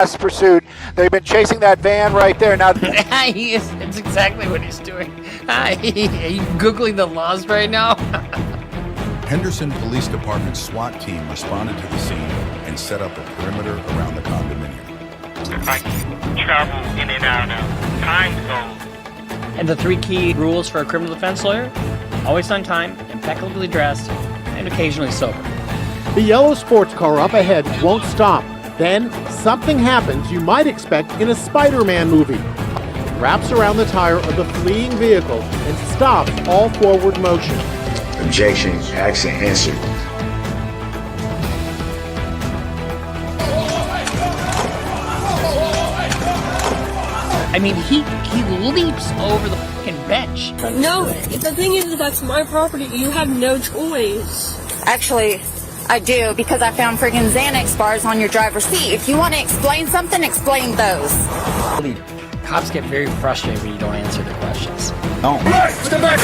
pursuit. They've been chasing that van right there. Now, It's exactly what he's doing. Are you Googling the laws right now? Henderson Police Department's SWAT team responded to the scene and set up a perimeter around the condominium. I travel in and out of time zone. And the 3 key rules for a criminal defense lawyer: always on time, impeccably dressed, and occasionally sober. The yellow sports car up ahead won't stop. Then something happens you might expect in a Spider-Man movie. It wraps around the tire of the fleeing vehicle and stops all forward motion. Objection, asked and answered. I mean, he leaps over the fucking bench. No, the thing is that's my property. You have no choice. Actually, I do, because I found friggin' Xanax bars on your driver's seat. If you want to explain something, explain those. Cops get very frustrated when you don't answer the questions. No. Right, step back.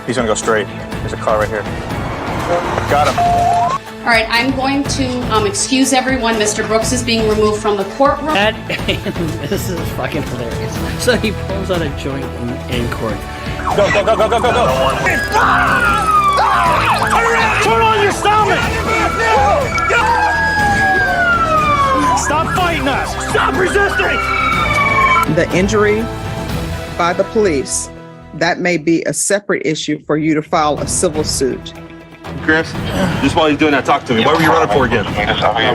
He's gonna go straight. There's a car right here. Got him. All right, I'm going to excuse everyone. Mr. Brooks is being removed from the courtroom. This is fucking hilarious. So he pulls out a joint in court. Go, go, go, go, go, go, go! Turn on your stomach! Stop fighting us! Stop resisting! The injury by the police, that may be a separate issue for you to file a civil suit. Chris, just while he's doing that, talk to me. What were you running for again?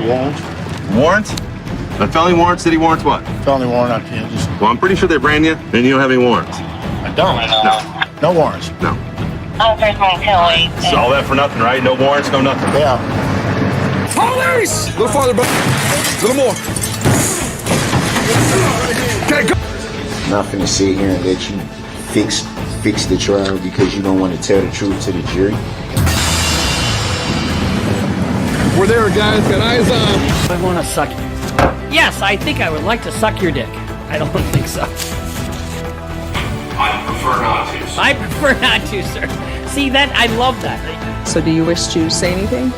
Warrant. Warrants? A felony warrant, city warrants, what? Felony warrant on Kansas. Well, I'm pretty sure they ran you, and you don't have any warrants. I don't. No. No warrants. No. So all that for nothing, right? No warrants, no nothing. Yeah. Police! A little farther, bro. A little more. Okay, go. Not finna sit here and let you fix the trial because you don't want to tell the truth to the jury. We're there, guys. Got eyes on. I want to suck. Yes, I think I would like to suck your dick. I don't think so. I prefer not to. I prefer not to, sir. See that? I love that. So do you wish to say anything?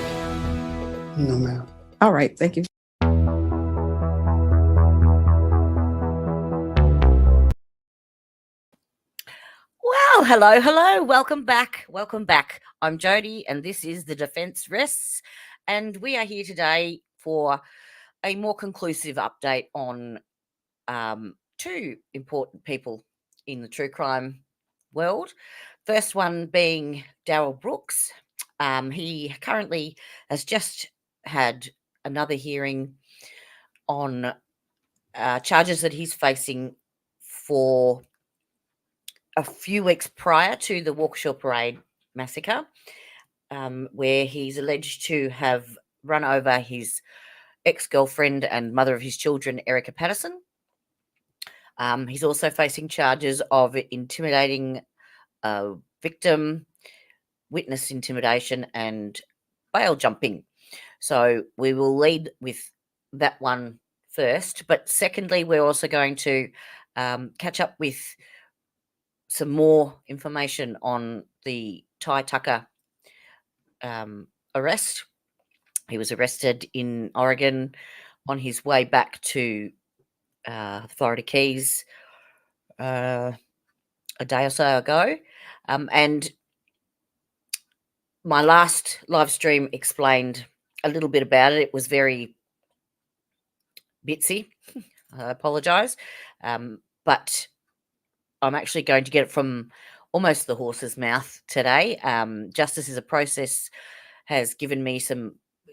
No, ma'am. All right, thank you. Well, hello. Welcome back. I'm Jody, and this is The Defense Rests. And we are here today for a more conclusive update on 2 important people in the true crime world. First one being Darrell Brooks. He currently has just had another hearing on charges that he's facing for a few weeks prior to the Waukesha Parade massacre, where he's alleged to have run over his ex-girlfriend and mother of his children, Erica Patterson. He's also facing charges of intimidating a victim, witness intimidation, and bail jumping. So we will lead with that one first. But secondly, we're also going to catch up with some more information on the Ty Tucker arrest. He was arrested in Oregon on his way back to the Florida Keys a day or so ago. And my last live stream explained a little bit about it. It was very bitsy. I apologise. But I'm actually going to get it from almost the horse's mouth today. Justice is a Process has given me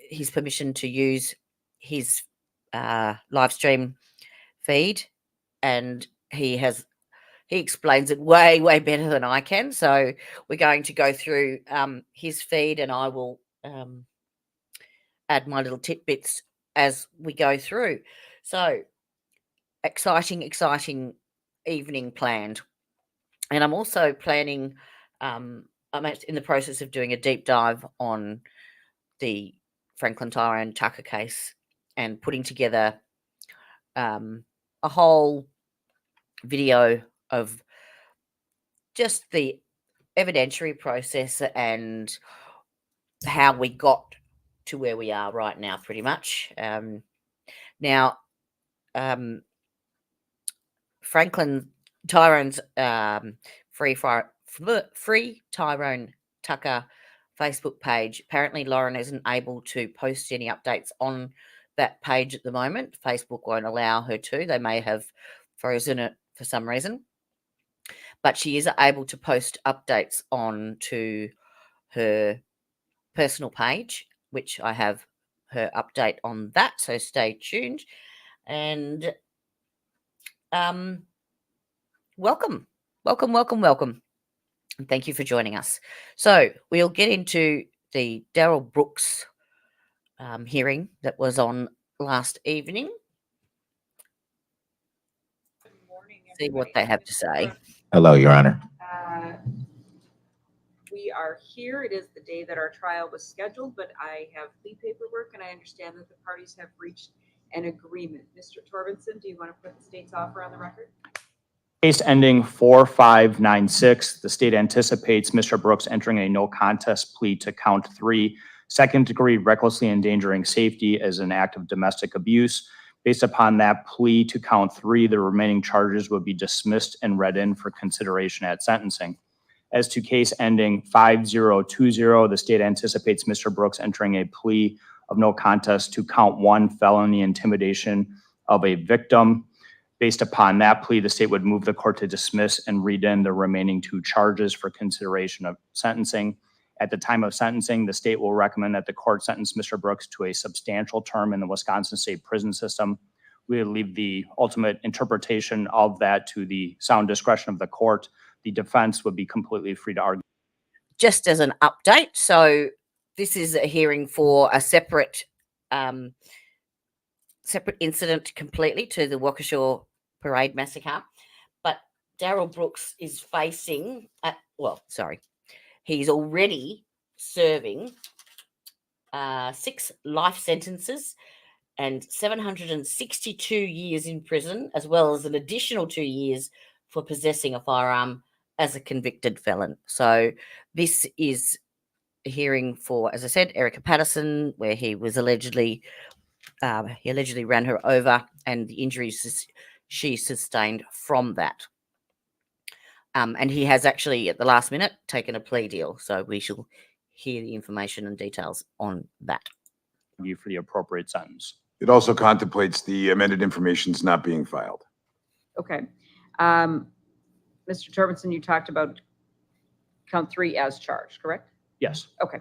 his permission to use his live stream feed, and he explains it way better than I can. So we're going to go through his feed, and I will add my little tidbits as we go through. So exciting evening planned. And I'm also planning, I'm in the process of doing a deep dive on the Franklin Tyrone Tucker case and putting together a whole video of just the evidentiary process and how we got to where we are right now, pretty much. Now, Franklin Tyrone's Free Tyrone Tucker Facebook page. Apparently, Lauren isn't able to post any updates on that page at the moment. Facebook won't allow her to. They may have frozen it for some reason. But she is able to post updates on to her personal page, which I have her update on that. So stay tuned. And welcome. And thank you for joining us. So we'll get into the Darrell Brooks hearing that was on last evening. See what they have to say. Hello, Your Honor. We are here. It is the day that our trial was scheduled, but I have plea paperwork, and I understand that the parties have reached an agreement. Mr. Torbenson, do you want to put the state's offer on the record? Case ending 4-5-9-6. The state anticipates Mr. Brooks entering a no contest plea to count 3, second-degree recklessly endangering safety as an act of domestic abuse. Based upon that plea to count 3, the remaining charges would be dismissed and read in for consideration at sentencing. As to case ending 5-0-2-0, the state anticipates Mr. Brooks entering a plea of no contest to count 1, felony intimidation of a victim. Based upon that plea, the state would move the court to dismiss and read in the remaining 2 charges for consideration of sentencing. At the time of sentencing, the state will recommend that the court sentence Mr. Brooks to a substantial term in the Wisconsin State Prison System. We will leave the ultimate interpretation of that to the sound discretion of the court. The defense would be completely free to argue. Just as an update, so this is a hearing for a separate incident completely to the Waukesha Parade massacre. But Darrell Brooks is facing, he's already serving 6 life sentences and 762 years in prison, as well as an additional 2 years for possessing a firearm as a convicted felon. So this is a hearing for, as I said, Erica Patterson, where he was allegedly ran her over and the injuries she sustained from that. And he has actually, at the last minute, taken a plea deal. So we shall hear the information and details on that. For the appropriate sentence. It also contemplates the amended information's not being filed. Okay. Mr. Torbenson, you talked about count 3 as charged, correct? Yes. Okay.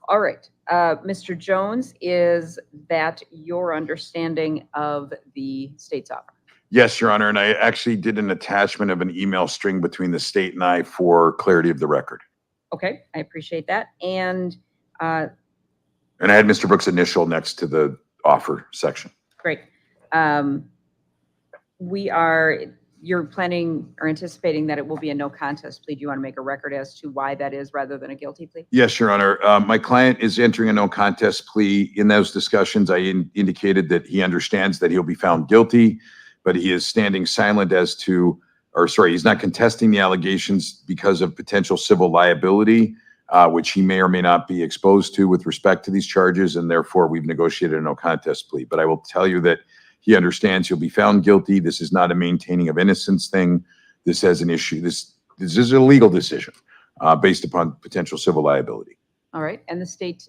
All right. Mr. Jones, is that your understanding of the state's offer? Yes, Your Honor, and I actually did an attachment of an email string between the state and I for clarity of the record. Okay, I appreciate that. And I had Mr. Brooks' initial next to the offer section. Great. You're planning or anticipating that it will be a no contest plea. Do you want to make a record as to why that is rather than a guilty plea? Yes, Your Honor. My client is entering a no contest plea. In those discussions, I indicated that he understands that he'll be found guilty, but he is standing silent he's not contesting the allegations because of potential civil liability, which he may or may not be exposed to with respect to these charges, and therefore we've negotiated a no contest plea. But I will tell you that he understands he'll be found guilty. This is not a maintaining of innocence thing. This has an issue. This is a legal decision based upon potential civil liability. All right. And the state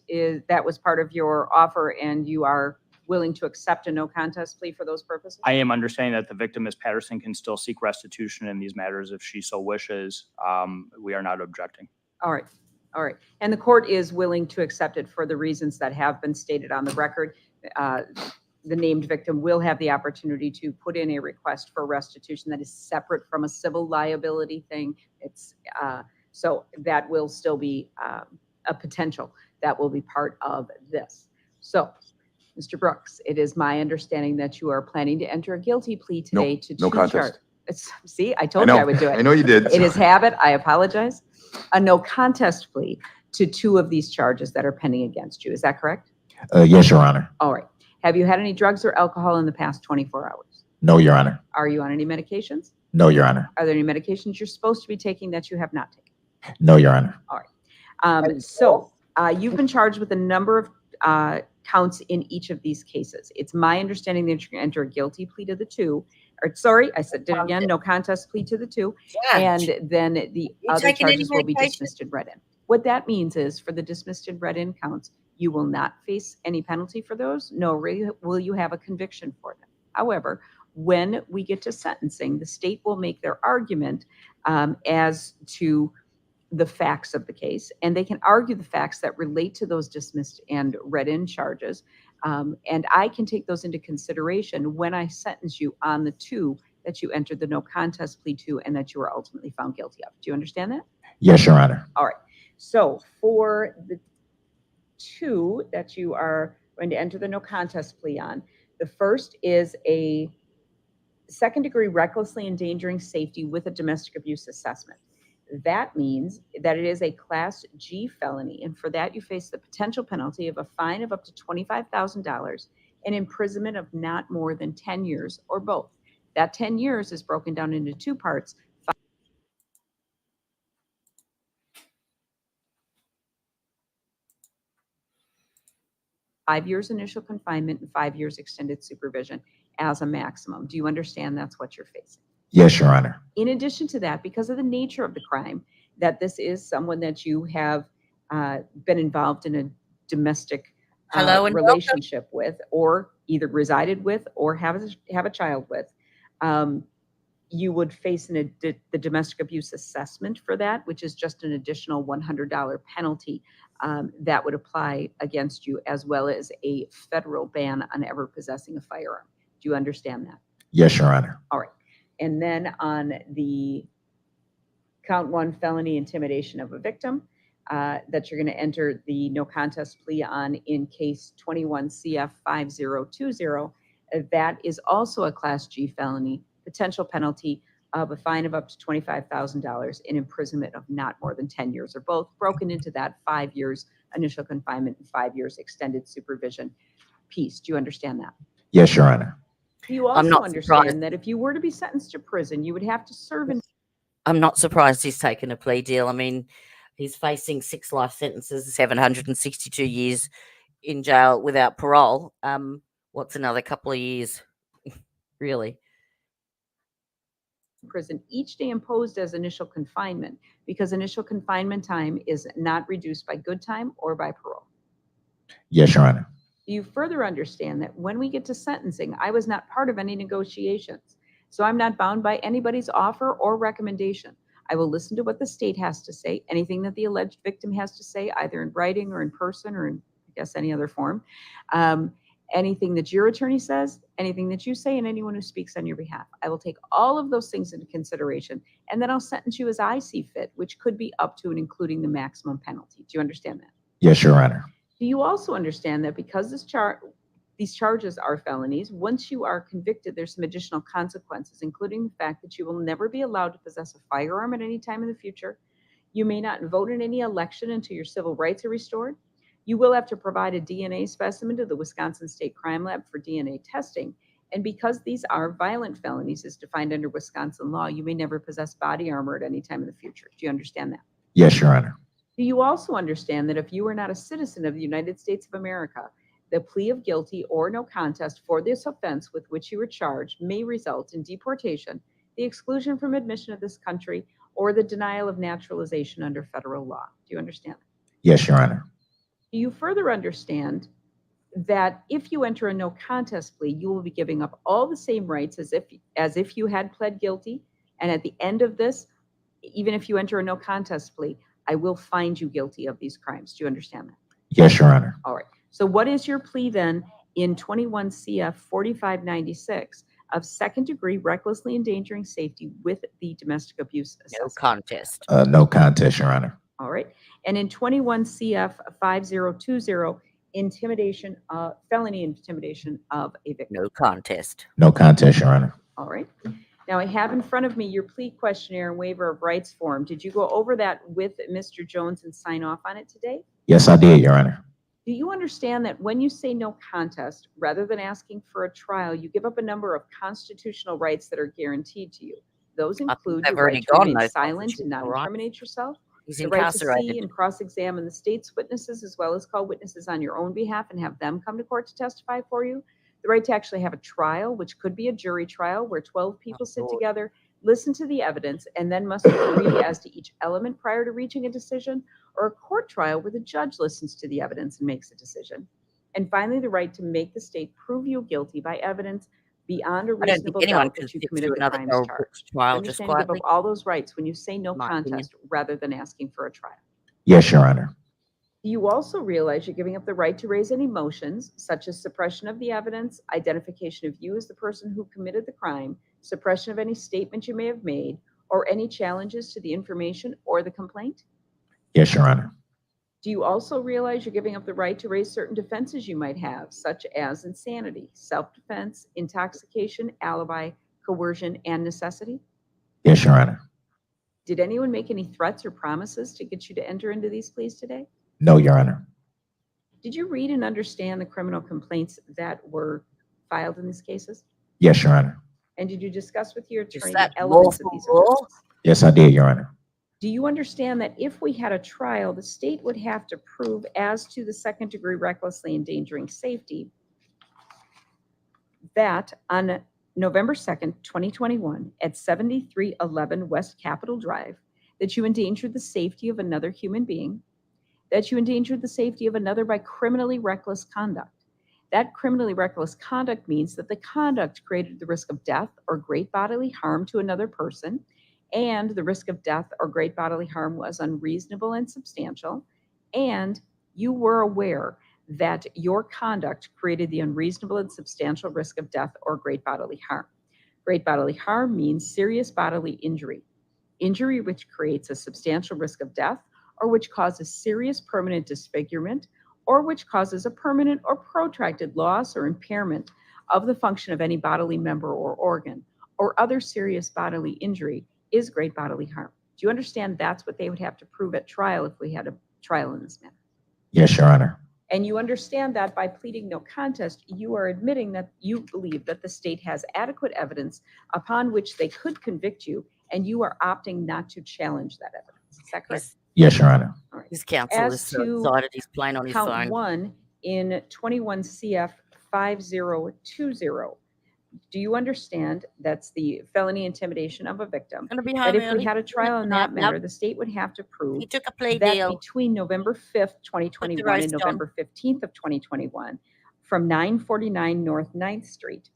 that was part of your offer, and you are willing to accept a no contest plea for those purposes? I am understanding that the victim, Ms. Patterson, can still seek restitution in these matters if she so wishes. We are not objecting. All right. All right. And the court is willing to accept it for the reasons that have been stated on the record. The named victim will have the opportunity to put in a request for restitution that is separate from a civil liability thing. So that will still be a potential that will be part of this. So, Mr. Brooks, it is my understanding that you are planning to enter a guilty plea today to 2 charges. See, I told you I would do it. I know you did. It is habit. I apologize. A no contest plea to 2 of these charges that are pending against you. Is that correct? Yes, Your Honor. All right. Have you had any drugs or alcohol in the past 24 hours? No, Your Honor. Are you on any medications? No, Your Honor. Are there any medications you're supposed to be taking that you have not taken? No, Your Honor. All right. You've been charged with a number of counts in each of these cases. It's my understanding that you're going to enter a guilty plea to the two. Or sorry, I said it again, no contest plea to the two. And then the other charges will be dismissed and read in. What that means is for the dismissed and read in counts, you will not face any penalty for those, nor will you have a conviction for them. However, when we get to sentencing, the state will make their argument as to the facts of the case, and they can argue the facts that relate to those dismissed and read in charges. And I can take those into consideration when I sentence you on the two that you entered the no contest plea to and that you were ultimately found guilty of. Do you understand that? Yes, Your Honor. All right. So for the two that you are going to enter the no contest plea on, the first is a second-degree recklessly endangering safety with a domestic abuse assessment. That means that it is a Class G felony, and for that you face the potential penalty of a fine of up to $25,000 and imprisonment of not more than 10 years or both. That 10 years is broken down into two parts. 5 years initial confinement and 5 years extended supervision as a maximum. Do you understand that's what you're facing? Yes, Your Honor. In addition to that, because of the nature of the crime, that this is someone that you have been involved in a domestic relationship with, or either resided with, or have a child with, you would face the domestic abuse assessment for that, which is just an additional $100 penalty that would apply against you, as well as a federal ban on ever possessing a firearm. Do you understand that? Yes, Your Honor. All right. And then on the count one, felony intimidation of a victim, that you're going to enter the no contest plea on in case 21 CF 5020. That is also a Class G felony, potential penalty of a fine of up to $25,000 and imprisonment of not more than 10 years or both, broken into that 5 years initial confinement and 5 years extended supervision piece. Do you understand that? Yes, Your Honor. Do you also understand that if you were to be sentenced to prison, you would have to serve in... I'm not surprised he's taken a plea deal. I mean, he's facing 6 life sentences, 762 years in jail without parole. What's another couple of years, really? Prison each day imposed as initial confinement, because initial confinement time is not reduced by good time or by parole. Yes, Your Honor. Do you further understand that when we get to sentencing, I was not part of any negotiations, so I'm not bound by anybody's offer or recommendation. I will listen to what the state has to say, anything that the alleged victim has to say, either in writing or in person or in, I guess, any other form. Anything that your attorney says, anything that you say, and anyone who speaks on your behalf. I will take all of those things into consideration, and then I'll sentence you as I see fit, which could be up to and including the maximum penalty. Do you understand that? Yes, Your Honor. Do you also understand that because these charges are felonies, once you are convicted, there's some additional consequences, including the fact that you will never be allowed to possess a firearm at any time in the future. You may not vote in any election until your civil rights are restored. You will have to provide a DNA specimen to the Wisconsin State Crime Lab for DNA testing. And because these are violent felonies as defined under Wisconsin law, you may never possess body armor at any time in the future. Do you understand that? Yes, Your Honor. Do you also understand that if you are not a citizen of the United States of America, the plea of guilty or no contest for this offense with which you were charged may result in deportation, the exclusion from admission of this country, or the denial of naturalization under federal law? Do you understand that? Yes, Your Honor. Do you further understand that if you enter a no contest plea, you will be giving up all the same rights as if you had pled guilty? And at the end of this, even if you enter a no contest plea, I will find you guilty of these crimes. Do you understand that? Yes, Your Honor. All right. So what is your plea then in 21 CF 4596 of second-degree recklessly endangering safety with the domestic abuse assessment? No contest. No contest, Your Honor. All right. And in 21 CF 5020, intimidation, felony intimidation of a victim. No contest. No contest, Your Honor. All right. Now I have in front of me your plea questionnaire and waiver of rights form. Did you go over that with Mr. Jones and sign off on it today? Yes, I did, Your Honor. Do you understand that when you say no contest, rather than asking for a trial, you give up a number of constitutional rights that are guaranteed to you? Those include they've your already right to gone, remain those silent and constitutional not rights. incriminate yourself, He's the right to see incarcerated. and cross-examine the state's witnesses as well as call witnesses on your own behalf and have them come to court to testify for you, the right to actually have a trial, which could be a jury trial where 12 people sit together, listen to the evidence, and then must agree as to each element prior to reaching a decision, or a court trial where the judge listens to the evidence and makes a decision. And finally, the right to make the state prove you guilty by evidence beyond a I don't think reasonable anyone doubt can that you sit committed through the another crimes Darrell charged. Brooks trial You just understand you give quietly. up all those rights when you say no My opinion. contest rather than asking for a trial. Yes, Your Honor. You also realize you're giving up the right to raise any motions, such as suppression of the evidence, identification of you as the person who committed the crime, suppression of any statement you may have made, or any challenges to the information or the complaint? Yes, Your Honor. Do you also realize you're giving up the right to raise certain defenses you might have, such as insanity, self-defense, intoxication, alibi, coercion, and necessity? Yes, Your Honor. Did anyone make any threats or promises to get you to enter into these pleas today? No, Your Honor. Did you read and understand the criminal complaints that were filed in these cases? Yes, Your Honor. And did you discuss with your Is attorney that the elements of lawful these law? offenses? Yes, I did, Your Honor. Do you understand that if we had a trial, the state would have to prove as to the second-degree recklessly endangering safety that on November 2nd, 2021, at 7311 West Capitol Drive, that you endangered the safety of another human being, that you endangered the safety of another by criminally reckless conduct. That criminally reckless conduct means that the conduct created the risk of death or great bodily harm to another person, and the risk of death or great bodily harm was unreasonable and substantial, and you were aware that your conduct created the unreasonable and substantial risk of death or great bodily harm. Great bodily harm means serious bodily injury, injury which creates a substantial risk of death or which causes serious permanent disfigurement or which causes a permanent or protracted loss or impairment of the function of any bodily member or organ, or other serious bodily injury is great bodily harm. Do you understand that's what they would have to prove at trial if we had a trial in this matter? Yes, Your Honor. And you understand that by pleading no contest, you are admitting that you believe that the state has adequate evidence upon which they could convict you, and you are opting not to challenge that evidence. Is that correct? Yes, Your Honor. All right. His counsel As is so to excited he's playing on his count phone. 1 in 21 CF 5020, do you understand that's the felony intimidation of a victim? Gonna be That home if we early. had a trial in that Nope. matter, the state would have to prove He took a plea that deal. between November 5th, 2021 and roast on. November 15th of 2021, from 949 North 9th Street,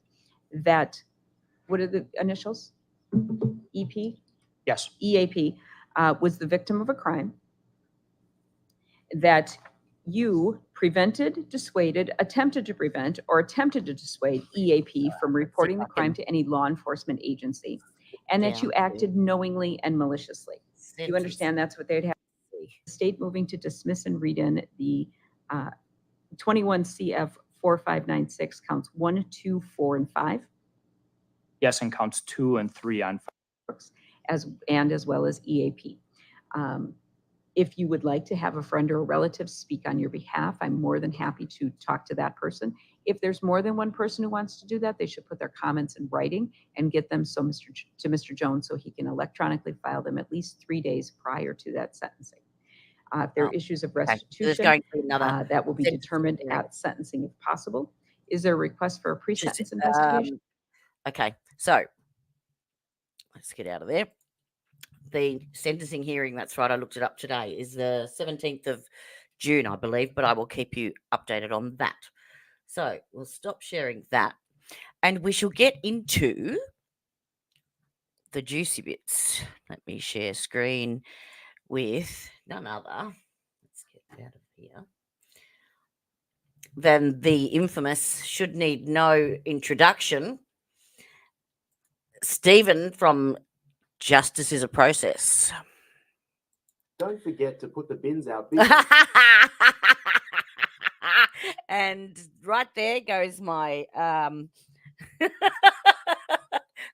that, what are the initials? EP? Yes. EAP, was the victim of a crime, that you prevented, dissuaded, attempted to prevent, or attempted to dissuade EAP from reporting the crime to any law enforcement agency, and that you acted knowingly and maliciously. Do you understand that's what they'd have? The state moving to dismiss and read in the 21 CF 4596 counts 1, 2, 4, and 5. Yes, and counts 2 and 3 on as well as EAP. If you would like to have a friend or a relative speak on your behalf, I'm more than happy to talk to that person. If there's more than one person who wants to do that, they should put their comments in writing and get them to Mr. Jones so he can electronically file them at least 3 days prior to that sentencing. If there are issues of restitution, that will be determined at sentencing if possible. Is there a request for a pre-sentence investigation? Okay, so let's get out of there. The sentencing hearing, that's right, I looked it up today, is the 17th of June, I believe, but I will keep you updated on that. So we'll stop sharing that. And we shall get into the juicy bits. Let me share screen with none other. Let's get out of here. Then the infamous, should need no introduction, Stephen from Justice is a Process. Don't forget to put the bins out. And right there goes my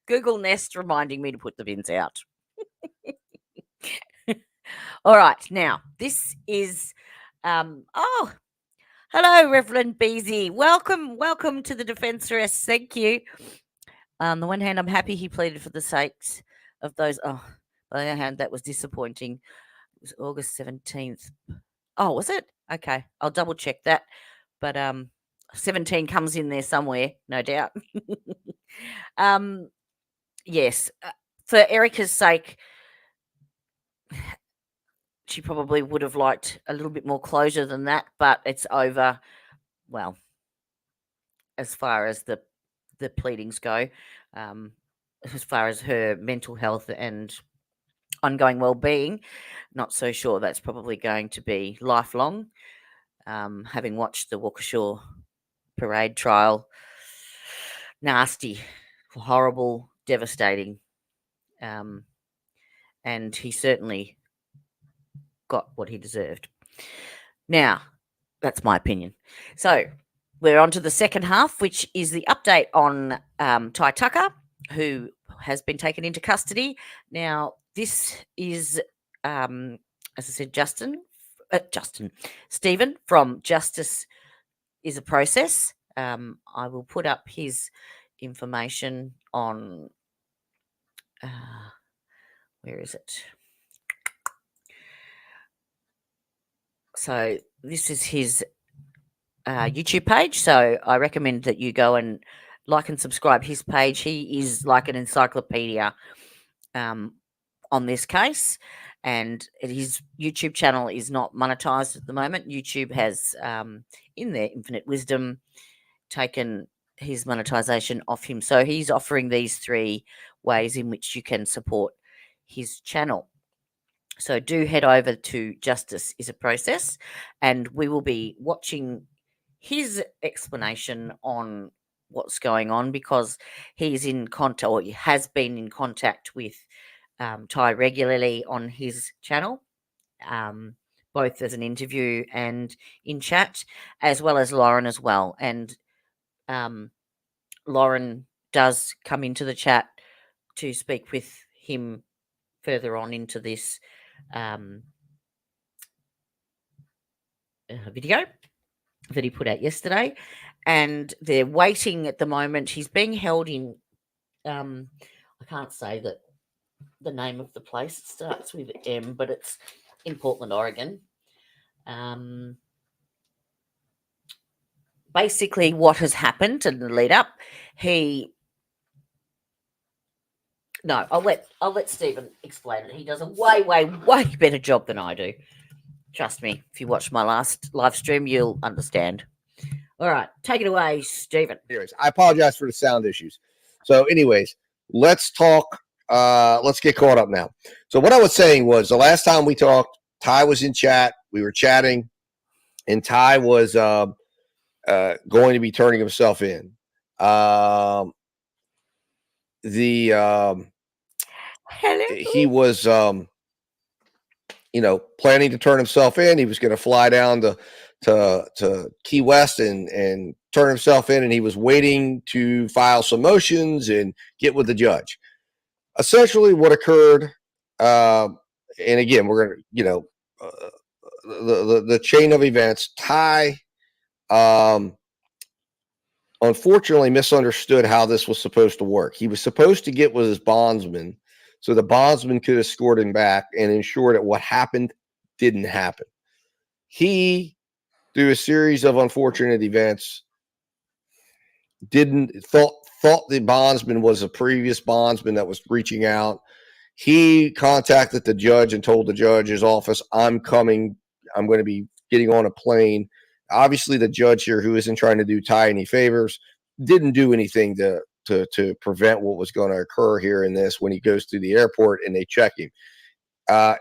Google Nest reminding me to put the bins out. All right, now this is hello, Reverend Beasy. Welcome to the defense rest. Thank you. On the one hand, I'm happy he pleaded for the sakes of those. Oh, on the other hand, that was disappointing. It was August 17th. Oh, was it? Okay, I'll double check that. But 17 comes in there somewhere, no doubt. Yes, for Erica's sake, she probably would have liked a little bit more closure than that, but it's over. Well, as far as the pleadings go, as far as her mental health and ongoing well-being, not so sure that's probably going to be lifelong. Having watched the Waukesha parade trial, nasty, horrible, devastating, and he certainly got what he deserved. Now, that's my opinion. So we're on to the second half, which is the update on Ty Tucker, who has been taken into custody. Now, this is, as I said, Stephen from Justice is a Process. I will put up his information on, where is it? So this is his YouTube page. So I recommend that you go and like and subscribe his page. He is like an encyclopedia on this case, and his YouTube channel is not monetized at the moment. YouTube has, in their infinite wisdom, taken his monetization off him. So he's offering these 3 ways in which you can support his channel. So do head over to Justice is a Process, and we will be watching his explanation on what's going on, because he's in contact, or he has been in contact with Ty regularly on his channel, both as an interview and in chat, as well as Lauren as well. And Lauren does come into the chat to speak with him further on into this video that he put out yesterday, and they're waiting at the moment. He's being held in, I can't say that the name of the place. It starts with M, but it's in Portland, Oregon. Basically, what has happened in the lead up, I'll let Stephen explain it. He does a way better job than I do. Trust me, if you watch my last live stream, you'll understand. All right, take it away, Stephen. Anyways, I apologize for the sound issues. So anyways, let's talk. Let's get caught up now. So what I was saying was, the last time we talked, Ty was in chat. We were chatting, and Ty was going to be turning himself in. He was planning to turn himself in. He was going to fly down to Key West and turn himself in, and he was waiting to file some motions and get with the judge. Essentially what occurred, and again, we're going to, the chain of events, Ty unfortunately misunderstood how this was supposed to work. He was supposed to get with his bondsman, so the bondsman could escort him back and ensure that what happened didn't happen. He, through a series of unfortunate events, thought the bondsman was a previous bondsman that was reaching out. He contacted the judge and told the judge's office, I'm coming. I'm going to be getting on a plane. Obviously, the judge here, who isn't trying to do Ty any favors, didn't do anything to prevent what was going to occur here in this when he goes through the airport and they check him.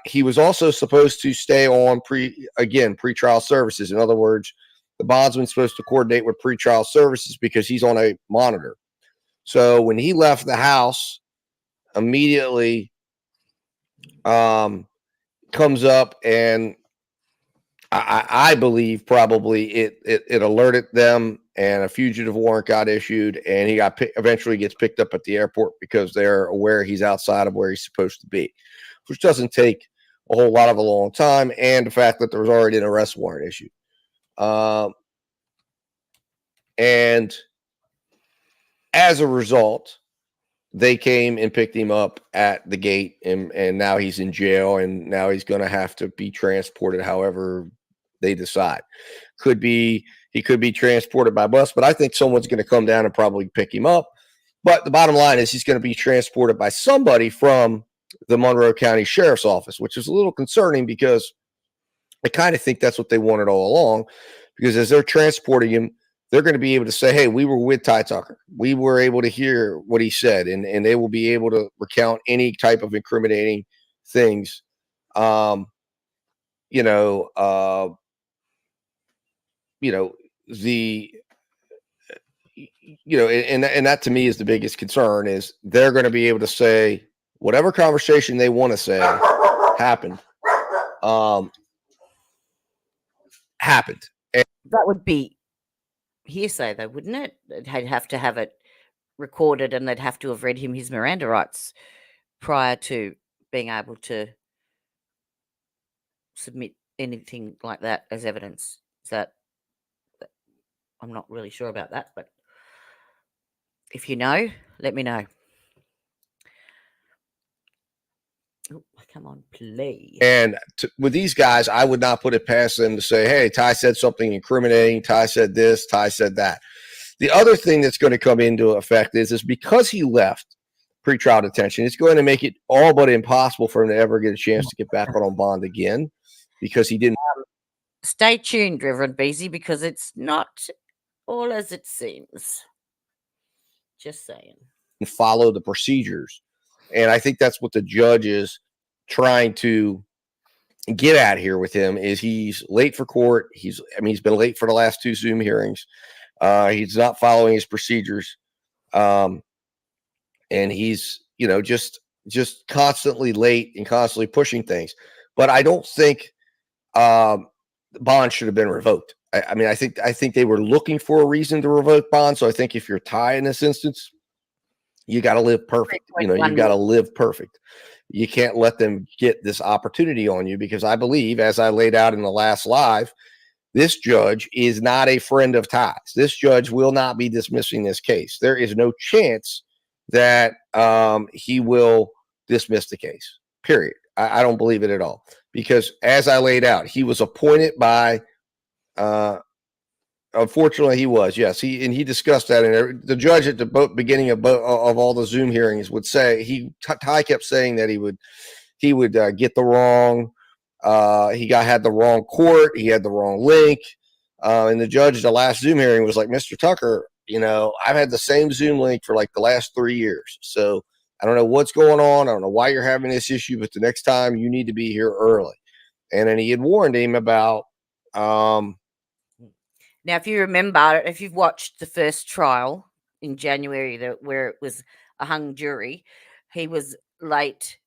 He was also supposed to stay on pretrial services. In other words, the bondsman's supposed to coordinate with pretrial services because he's on a monitor. So when he left the house, immediately comes up, and I believe probably it alerted them, and a fugitive warrant got issued, and he eventually gets picked up at the airport because they're aware he's outside of where he's supposed to be, which doesn't take a whole lot of a long time, and the fact that there was already an arrest warrant issued. And as a result, they came and picked him up at the gate, and now he's in jail, and now he's going to have to be transported however they decide. He could be transported by bus, but I think someone's going to come down and probably pick him up. But the bottom line is he's going to be transported by somebody from the Monroe County Sheriff's Office, which is a little concerning because I kind of think that's what they wanted all along, because as they're transporting him, they're going to be able to say, hey, we were with Ty Tucker. We were able to hear what he said, and they will be able to recount any type of incriminating things. And that to me is the biggest concern, is they're going to be able to say whatever conversation they want to say happened. Happened. And that would be hearsay, though, wouldn't it? They'd have to have it recorded, and they'd have to have read him his Miranda rights prior to being able to submit anything like that as evidence. Is that, I'm not really sure about that, but if you know, let me know. Oh, come on, play. And with these guys, I would not put it past them to say, hey, Ty said something incriminating. Ty said this, Ty said that. The other thing that's going to come into effect is because he left pretrial detention, it's going to make it all but impossible for him to ever get a chance to get back out on bond again, because he didn't. Stay tuned, Reverend Beasy, because it's not all as it seems. Just saying. Follow the procedures. And I think that's what the judge is trying to get at here with him, is he's late for court. He's been late for the last 2 Zoom hearings. He's not following his procedures. And he's, just constantly late and constantly pushing things. But I don't think bond should have been revoked. I think they were looking for a reason to revoke bond. So I think if you're Ty in this instance, you got to live perfect. You got to live perfect. You can't let them get this opportunity on you, because I believe, as I laid out in the last live, this judge is not a friend of Ty's. This judge will not be dismissing this case. There is no chance that he will dismiss the case, period. I don't believe it at all, because as I laid out, he was appointed by unfortunately, he was, yes. He discussed that, and the judge at the beginning of all the Zoom hearings would say Ty kept saying that he would get the wrong. Had the wrong court. He had the wrong link, and the judge at the last Zoom hearing was like, "Mr. Tucker, I've had the same Zoom link for like the last 3 years, so I don't know what's going on. I don't know why you're having this issue, but the next time you need to be here early." And then he had warned him about. Now, if you remember, if you've watched the first trial in January, where it was a hung jury, he was late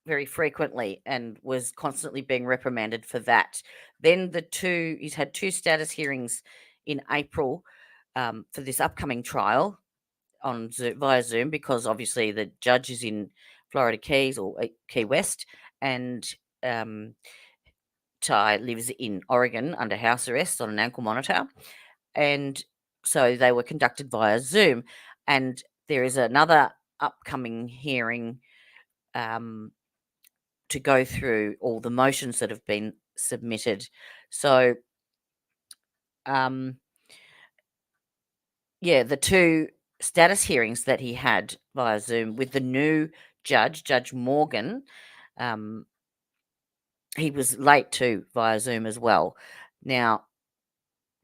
very frequently and was constantly being reprimanded for that. Then he's had 2 status hearings in April for this upcoming trial on via Zoom, because obviously the judge is in Florida Keys or Key West, and Ty lives in Oregon under house arrest on an ankle monitor. And so they were conducted via Zoom. And there is another upcoming hearing to go through all the motions that have been submitted. So, the 2 status hearings that he had via Zoom with the new judge, Judge Morgan, he was late too via Zoom as well. Now,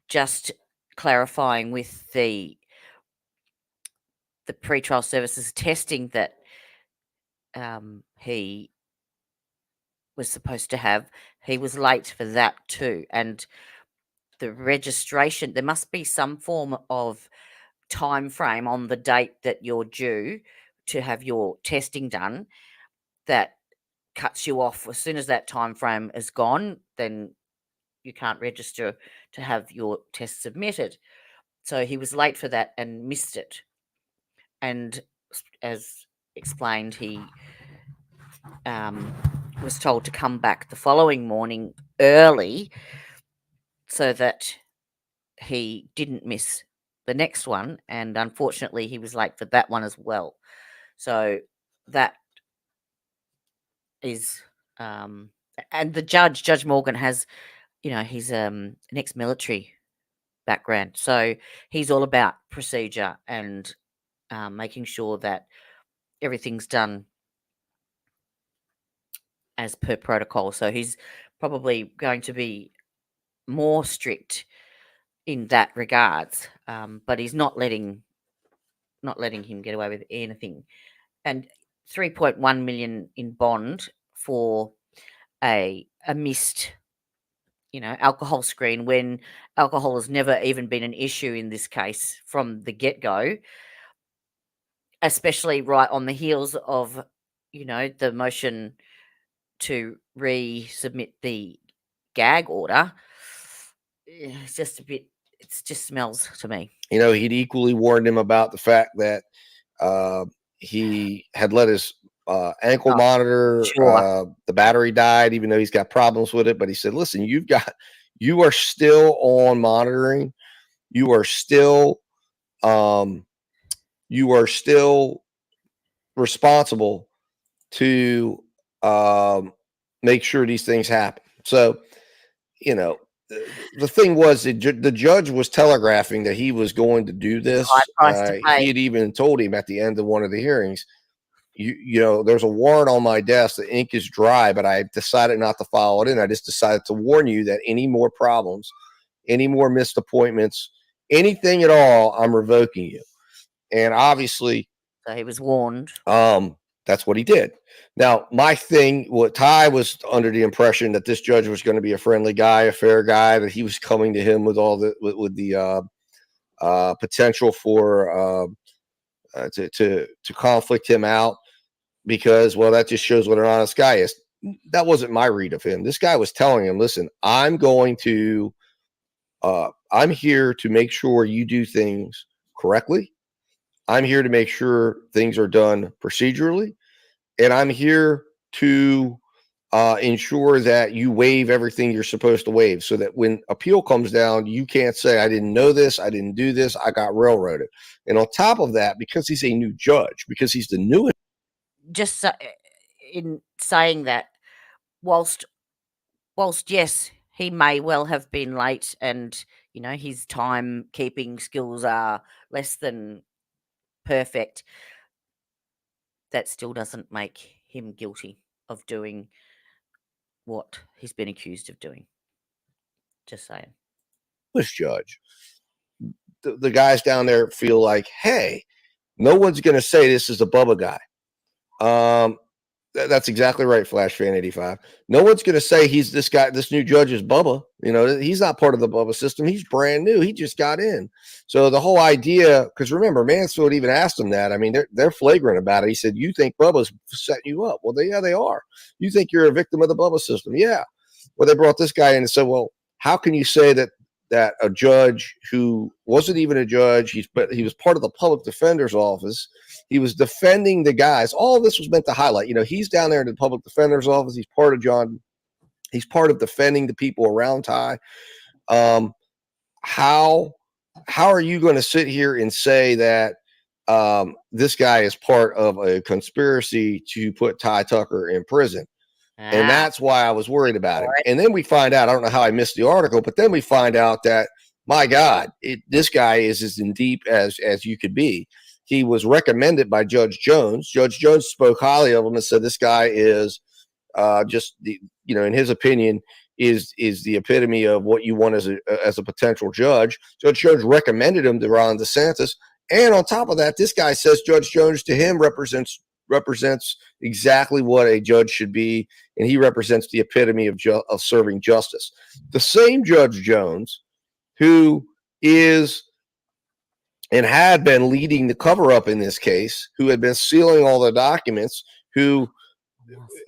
just clarifying with the pretrial services testing that he was supposed to have, he was late for that too. And the registration, there must be some form of time frame on the date that you're due to have your testing done that cuts you off. As soon as that time frame is gone, then you can't register to have your test submitted. So he was late for that and missed it. And as explained, he was told to come back the following morning early so that he didn't miss the next one, and unfortunately he was late for that one as well. So that is, and the Judge Morgan has, he's an ex-military background, so he's all about procedure and making sure that everything's done as per protocol. So he's probably going to be more strict in that regards, but he's not letting him get away with anything. And 3.1 million in bond for a missed, alcohol screen, when alcohol has never even been an issue in this case from the get-go, especially right on the heels of, the motion to resubmit the gag order. It's just it just smells to me. He'd equally warned him about the fact that he had let his ankle monitor, the battery died, even though he's got problems with it. But he said, listen, you are still on monitoring. You are still responsible to make sure these things happen. So, the thing was, the judge was telegraphing that he was going to do this. He had even told him at the end of one of the hearings, there's a warrant on my desk. The ink is dry, but I decided not to follow it in. I just decided to warn you that any more problems, any more missed appointments, anything at all, I'm revoking you. And obviously, so he was warned. That's what he did. Now, Ty was under the impression that this judge was going to be a friendly guy, a fair guy, that he was coming to him with all the potential for to conflict him out, because, well, that just shows what an honest guy is. That wasn't my read of him. This guy was telling him, listen, I'm here to make sure you do things correctly. I'm here to make sure things are done procedurally. And I'm here to ensure that you waive everything you're supposed to waive, so that when appeal comes down, you can't say, I didn't know this, I didn't do this, I got railroaded. And on top of that, because he's a new judge, because he's the newest. Just in saying that, whilst yes, he may well have been late, and his timekeeping skills are less than perfect, that still doesn't make him guilty of doing what he's been accused of doing. Just saying. This judge, the guys down there feel like, hey, no one's going to say this is a Bubba guy. That's exactly right, Flash Fan 85. No one's going to say this new judge is Bubba. He's not part of the Bubba system. He's brand new. He just got in. So the whole idea, because remember, Mansfield even asked him that. I mean, they're flagrant about it. He said, you think Bubba's setting you up? Well, they are. You think you're a victim of the Bubba system? Yeah. Well, they brought this guy in and said, well, how can you say that a judge who wasn't even a judge, he was part of the public defender's office, he was defending the guys. All of this was meant to highlight, he's down there in the public defender's office. He's part of defending the people around Ty. How are you going to sit here and say that this guy is part of a conspiracy to put Ty Tucker in prison? And that's why I was worried about it. And then we find out, I don't know how I missed the article, but then we find out that, my God, this guy is as in deep as you could be. He was recommended by Judge Jones. Judge Jones spoke highly of him and said this guy is in his opinion, is the epitome of what you want as a potential judge. Judge Jones recommended him to Ron DeSantis. And on top of that, this guy says Judge Jones to him represents exactly what a judge should be, and he represents the epitome of serving justice. The same Judge Jones who is and had been leading the cover-up in this case, who had been sealing all the documents, who,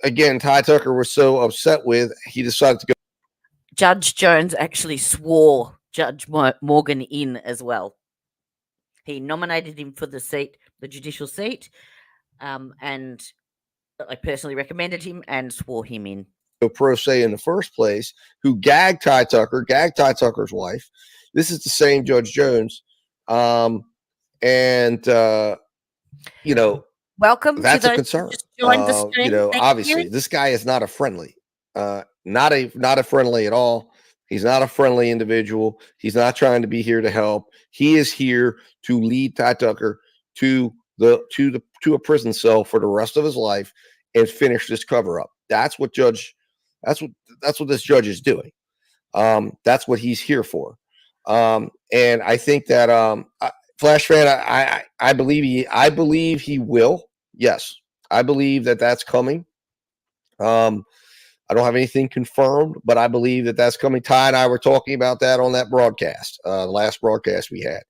again, Ty Tucker was so upset with, he decided to go. Judge Jones actually swore Judge Morgan in as well. He nominated him for the seat, the judicial seat, and I personally recommended him and swore him in. Pro se in the first place, who gagged Ty Tucker's wife. This is the same Judge Jones And welcome that's to a those concern. who just joined the stream. Thank Obviously, you. this guy is not a friendly, not a friendly at all. He's not a friendly individual. He's not trying to be here to help. He is here to lead Ty Tucker to a prison cell for the rest of his life and finish this cover up. That's what this judge is doing. That's what he's here for. And I think that Flash fan, I believe he will. Yes, I believe that that's coming. I don't have anything confirmed, but I believe that that's coming. Ty and I were talking about that on that broadcast, the last broadcast we had.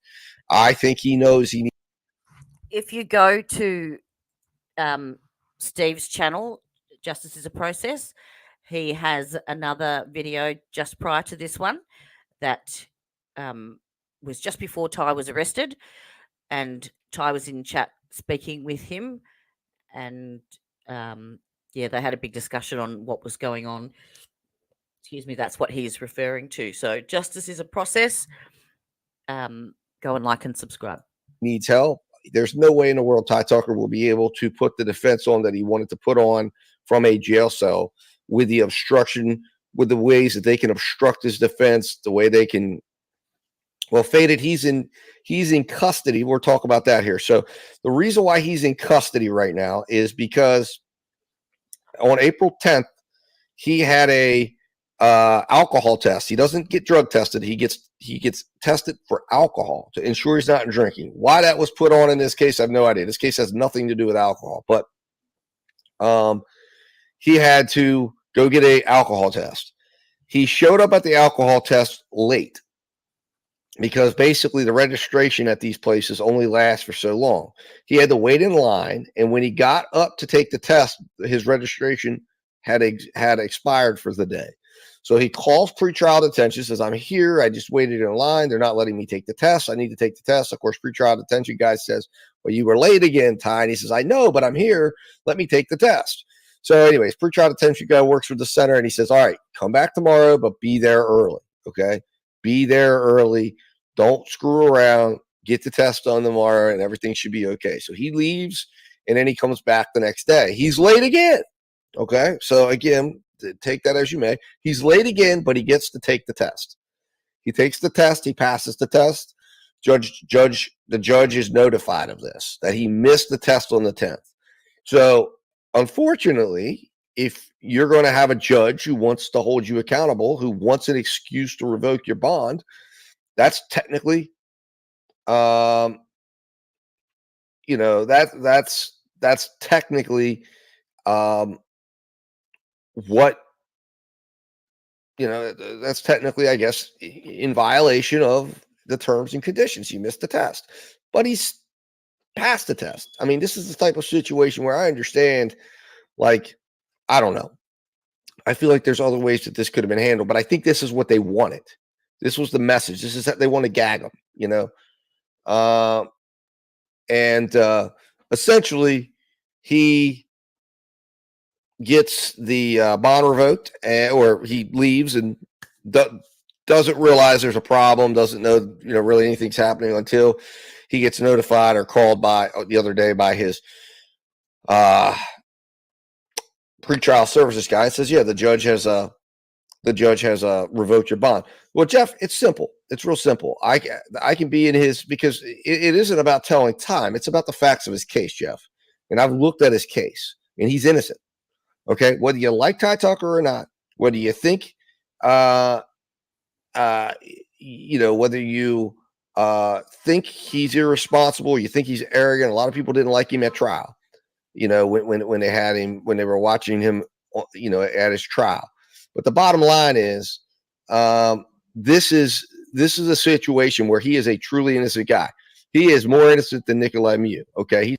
I think he knows he needs. If you go to Steve's channel, Justice is a Process, he has another video just prior to this one that was just before Ty was arrested, and Ty was in chat speaking with him, and yeah, they had a big discussion on what was going on. Excuse me, that's what he's referring to. So Justice is a Process. Go and like and subscribe. Needs help. There's no way in the world Ty Tucker will be able to put the defense on that he wanted to put on from a jail cell with the obstruction, with the ways that they can obstruct his defense, the way they can. Well, Faded, he's in custody. We'll talk about that here. So the reason why he's in custody right now is because on April 10th, he had a alcohol test. He doesn't get drug tested. He gets tested for alcohol to ensure he's not drinking. Why that was put on in this case, I have no idea. This case has nothing to do with alcohol, but he had to go get a alcohol test. He showed up at the alcohol test late because basically the registration at these places only lasts for so long. He had to wait in line, and when he got up to take the test, his registration had expired for the day. So he calls pretrial detention, says, I'm here. I just waited in line. They're not letting me take the test. I need to take the test. Of course, pretrial detention guy says, well, you were late again, Ty. And he says, I know, but I'm here. Let me take the test. So anyways, pretrial detention guy works with the center, and he says, all right, come back tomorrow, but be there early, okay? Be there early. Don't screw around. Get the test done tomorrow, and everything should be okay. So he leaves, and then he comes back the next day. He's late again, okay? So again, take that as you may. He's late again, but he gets to take the test. He takes the test. He passes the test. The judge is notified of this, that he missed the test on the 10th. So unfortunately, if you're going to have a judge who wants to hold you accountable, who wants an excuse to revoke your bond, that's technically, that's technically what, that's technically, I guess, in violation of the terms and conditions. He missed the test, but he's passed the test. I mean, this is the type of situation where I understand, like, I don't know. I feel like there's other ways that this could have been handled, but I think this is what they wanted. This was the message. This is that they want to gag him, and essentially he gets the bond revoked, or he leaves and doesn't realize there's a problem, doesn't know, really anything's happening until he gets notified or called by the other day by his pretrial services guy. It says, yeah, the judge has revoked your bond. Well, Jeff, it's simple. It's real simple. I can be in his, because it isn't about telling time. It's about the facts of his case, Jeff. And I've looked at his case, and he's innocent. Okay, whether you like Ty Tucker or not, whether you think, whether you think he's irresponsible, you think he's arrogant. A lot of people didn't like him at trial. When they had him, when they were watching him, at his trial. But the bottom line is, this is a situation where he is a truly innocent guy. He is more innocent than Nikolai Mew. Okay,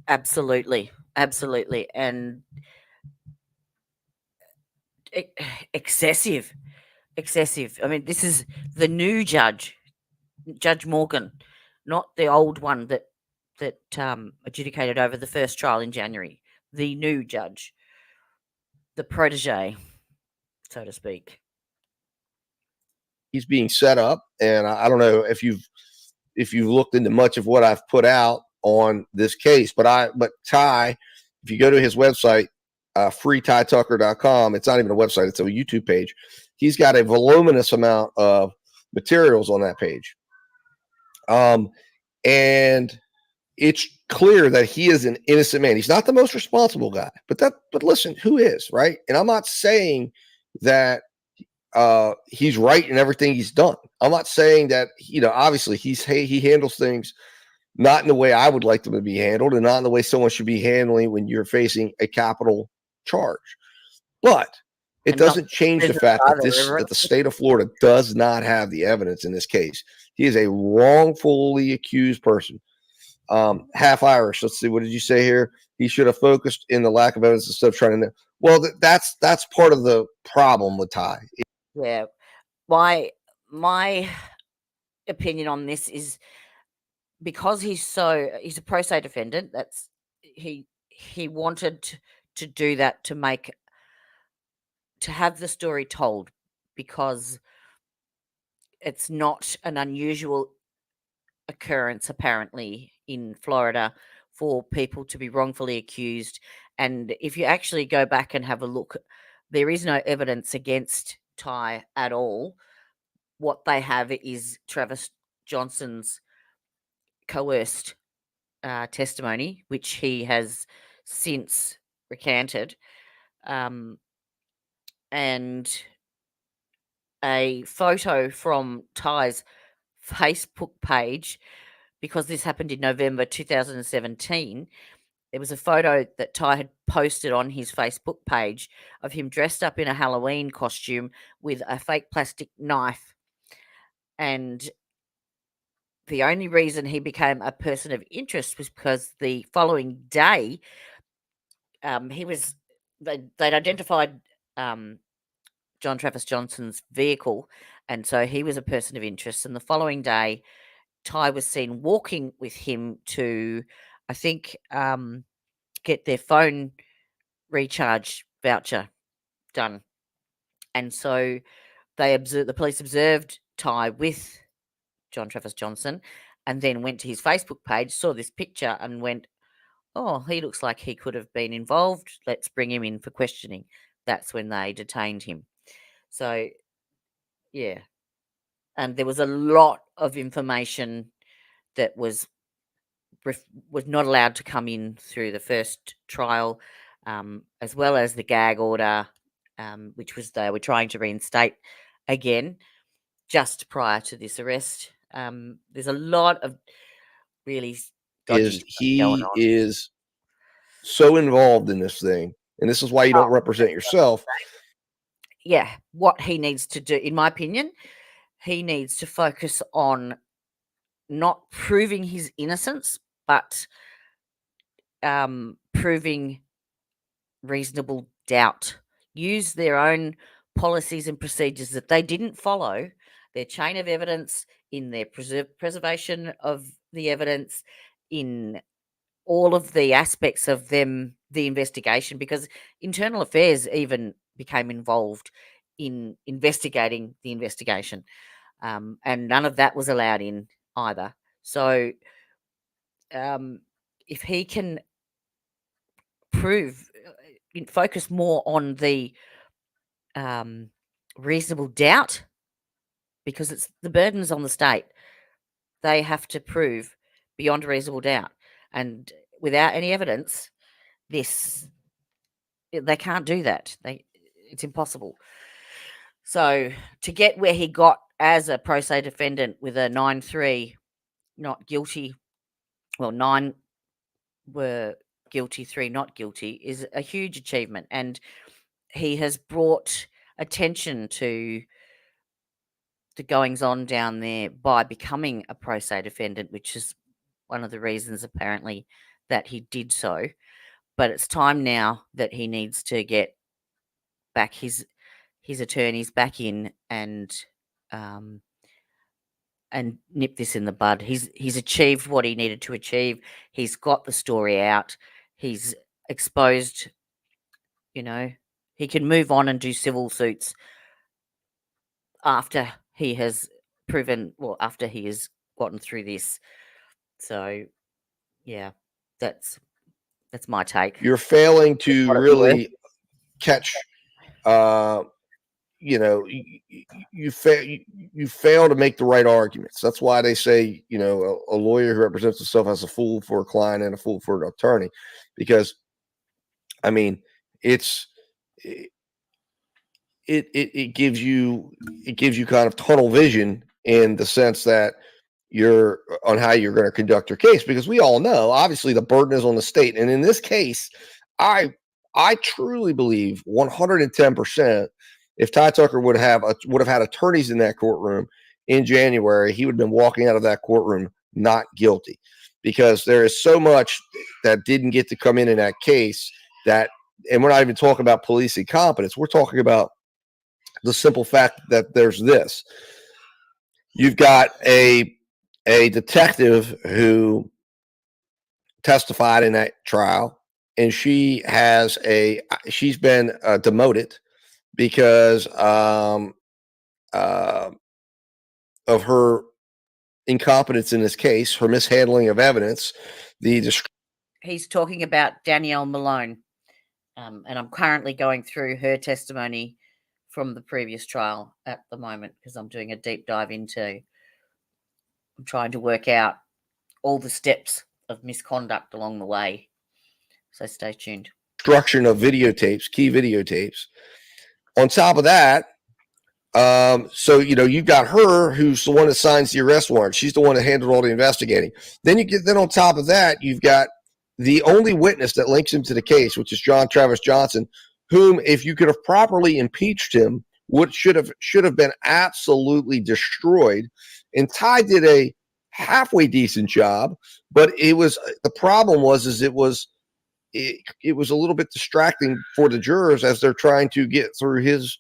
Absolutely, and excessive. I mean, this is the new judge, Judge Morgan, not the old one that adjudicated over the first trial in January. The new judge, the protege, so to speak. he's being set up, and I don't know if you've looked into much of what I've put out on this case, but Ty, if you go to his website, freetytucker.com, it's not even a website, it's a YouTube page. He's got a voluminous amount of materials on that page. And it's clear that he is an innocent man. He's not the most responsible guy, but listen, who is, right? And I'm not saying that he's right in everything he's done. I'm not saying that, obviously he handles things not in the way I would like them to be handled, and not in the way someone should be handling when you're facing a capital charge. But it doesn't change the fact that the state of Florida does not have the evidence in this case. He is a wrongfully accused person. Half Irish. Let's see. What did you say here? He should have focused in the lack of evidence instead of trying to. Well, that's part of the problem with Ty. Yeah, my opinion on this is because he's a pro se defendant. That's he wanted to do that to have the story told, because it's not an unusual occurrence apparently in Florida for people to be wrongfully accused. And if you actually go back and have a look, there is no evidence against Ty at all. What they have is Travis Johnson's coerced testimony, which he has since recanted, and a photo from Ty's Facebook page, because this happened in November 2017. There was a photo that Ty had posted on his Facebook page of him dressed up in a Halloween costume with a fake plastic knife. And the only reason he became a person of interest was because the following day, they'd identified John Travis Johnson's vehicle, and so he was a person of interest. And the following day, Ty was seen walking with him to, I think, get their phone recharge voucher done. And so the police observed Ty with John Travis Johnson, and then went to his Facebook page, saw this picture, and went, "Oh, he looks like he could have been involved. Let's bring him in for questioning." That's when they detained him. So, yeah. And there was a lot of information that was not allowed to come in through the first trial, as well as the gag order, which they were trying to reinstate again just prior to this arrest. There's a lot of really dodgy stuff going on. He is so involved in this thing, and this is why you don't represent yourself. Yeah, what he needs to do, in my opinion, he needs to focus on not proving his innocence, but proving reasonable doubt. Use their own policies and procedures that they didn't follow, their chain of evidence, in their preservation of the evidence, in all of the aspects of the investigation, because Internal Affairs even became involved in investigating the investigation, and none of that was allowed in either. So if he can focus more on the reasonable doubt, because it's the burden's on the state. They have to prove beyond a reasonable doubt, and without any evidence, they can't do that. It's impossible. So to get where he got as a pro se defendant with a 9-3 not guilty, well, 9 were guilty, 3 not guilty, is a huge achievement, and he has brought attention to the goings on down there by becoming a pro se defendant, which is one of the reasons apparently that he did so. But it's time now that he needs to get back his attorneys back in and nip this in the bud. He's achieved what he needed to achieve. He's got the story out. He's exposed, he can move on and do civil suits after he has proven, well, after he has gotten through this. So, yeah, that's my take. You're failing to What it's worth. really catch, you know, you fail to make the right arguments. That's why they say, you know, a lawyer who represents himself as a fool for a client and a fool for an attorney, because I mean, it gives you kind of tunnel vision in the sense that you're on how you're going to conduct your case, because we all know obviously the burden is on the state, and in this case, I truly believe 110%, if Ty Tucker would have had attorneys in that courtroom in January, he would have been walking out of that courtroom not guilty, because there is so much that didn't get to come in that case. That, and we're not even talking about police incompetence. We're talking about the simple fact that there's this. You've got a detective who testified in that trial, and she's been demoted because of her incompetence in this case, her mishandling of evidence. He's talking about Danielle Malone, and I'm currently going through her testimony from the previous trial at the moment, because I'm doing a deep dive into, I'm trying to work out all the steps of misconduct along the way. So stay tuned. Destruction of videotapes, key videotapes. On top of that, so, you know, you've got her, who's the one that signs the arrest warrant. She's the one that handled all the investigating. Then on top of that, you've got the only witness that links him to the case, which is John Travis Johnson, whom, if you could have properly impeached him, should have been absolutely destroyed. And Ty did a halfway decent job, but the problem was it was a little bit distracting for the jurors as they're trying to get through his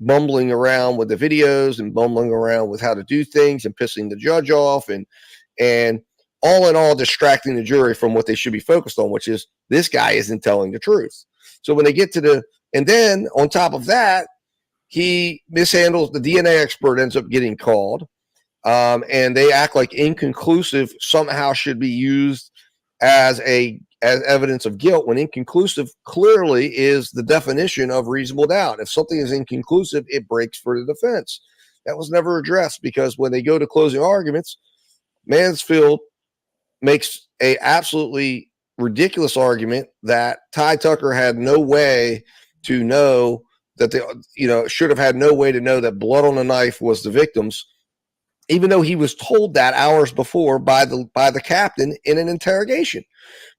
bumbling around with the videos and bumbling around with how to do things and pissing the judge off, and all in all distracting the jury from what they should be focused on, which is this guy isn't telling the truth. So when they get to and then on top of that, he mishandles, the DNA expert ends up getting called, and they act like inconclusive somehow should be used as evidence of guilt, when inconclusive clearly is the definition of reasonable doubt. If something is inconclusive, it breaks for the defense. That was never addressed, because when they go to closing arguments, Mansfield makes a absolutely ridiculous argument that Ty Tucker had no way to know that should have had no way to know that blood on the knife was the victim's, even though he was told that hours before by the captain in an interrogation.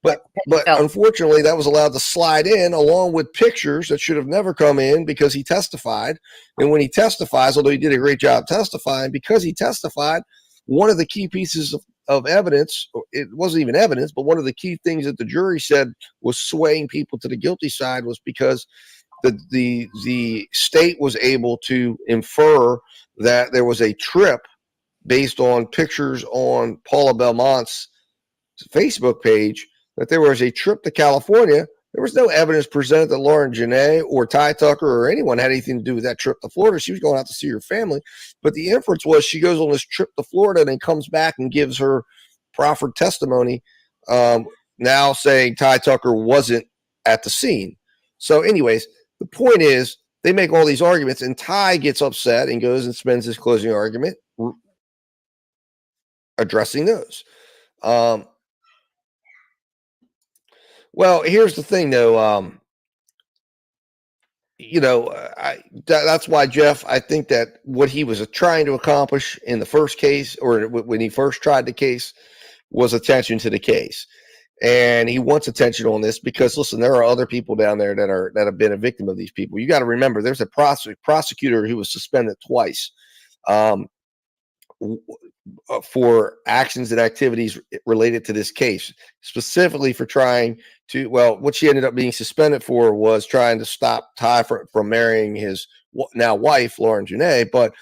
But unfortunately, that was allowed to slide in along with pictures that should have never come in, because he testified. And when he testifies, although he did a great job testifying, because he testified, one of the key pieces of evidence, it wasn't even evidence, but one of the key things that the jury said was swaying people to the guilty side, was because the state was able to infer that there was a trip based on pictures on Paula Belmont's Facebook page, that there was a trip to California. There was no evidence presented that Lauren Janae or Ty Tucker or anyone had anything to do with that trip to Florida. She was going out to see her family. But the inference was she goes on this trip to Florida and then comes back and gives her proffered testimony, now saying Ty Tucker wasn't at the scene. So anyways, the point is, they make all these arguments, and Ty gets upset and goes and spends his closing argument addressing those. Well, here's the thing, though. That's why, Jeff, I think that what he was trying to accomplish in the first case, or when he first tried the case, was attention to the case. And he wants attention on this because, listen, there are other people down there that have been a victim of these people. You got to remember, there's a prosecutor who was suspended twice for actions and activities related to this case, specifically for trying to, what she ended up being suspended for was trying to stop Ty from marrying his now wife, Lauren Janae, but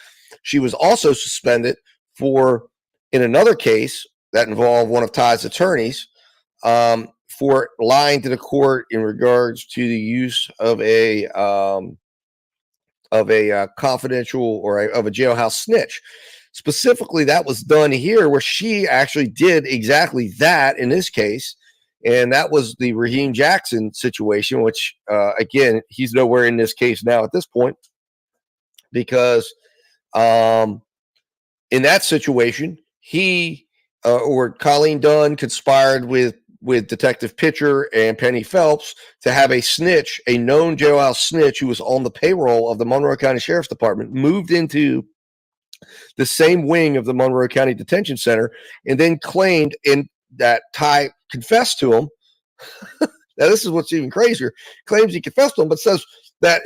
she was also suspended in another case that involved one of Ty's attorneys, for lying to the court in regards to the use of a confidential or of a jailhouse snitch. Specifically, that was done here where she actually did exactly that in this case. And that was the Raheem Jackson situation, which, again, he's nowhere in this case now at this point because in that situation, he or Colleen Dunn conspired with Detective Pitcher and Penny Phelps to have a snitch, a known jailhouse snitch who was on the payroll of the Monroe County Sheriff's Department, moved into the same wing of the Monroe County Detention Center, and then claimed that Ty confessed to him. Now, this is what's even crazier. Claims he confessed to him, but says that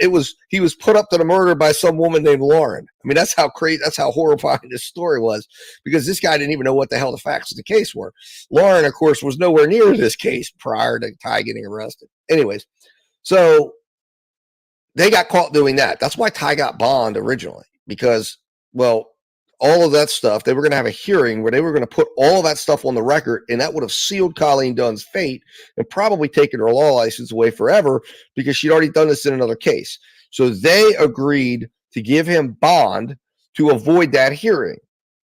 he was put up to the murder by some woman named Lauren. I mean, that's how crazy, that's how horrifying this story was, because this guy didn't even know what the hell the facts of the case were. Lauren, of course, was nowhere near this case prior to Ty getting arrested. Anyways, so they got caught doing that. That's why Ty got bond originally, because, well, all of that stuff, they were going to have a hearing where they were going to put all of that stuff on the record, and that would have sealed Colleen Dunn's fate and probably taken her law license away forever because she'd already done this in another case. So they agreed to give him bond to avoid that hearing.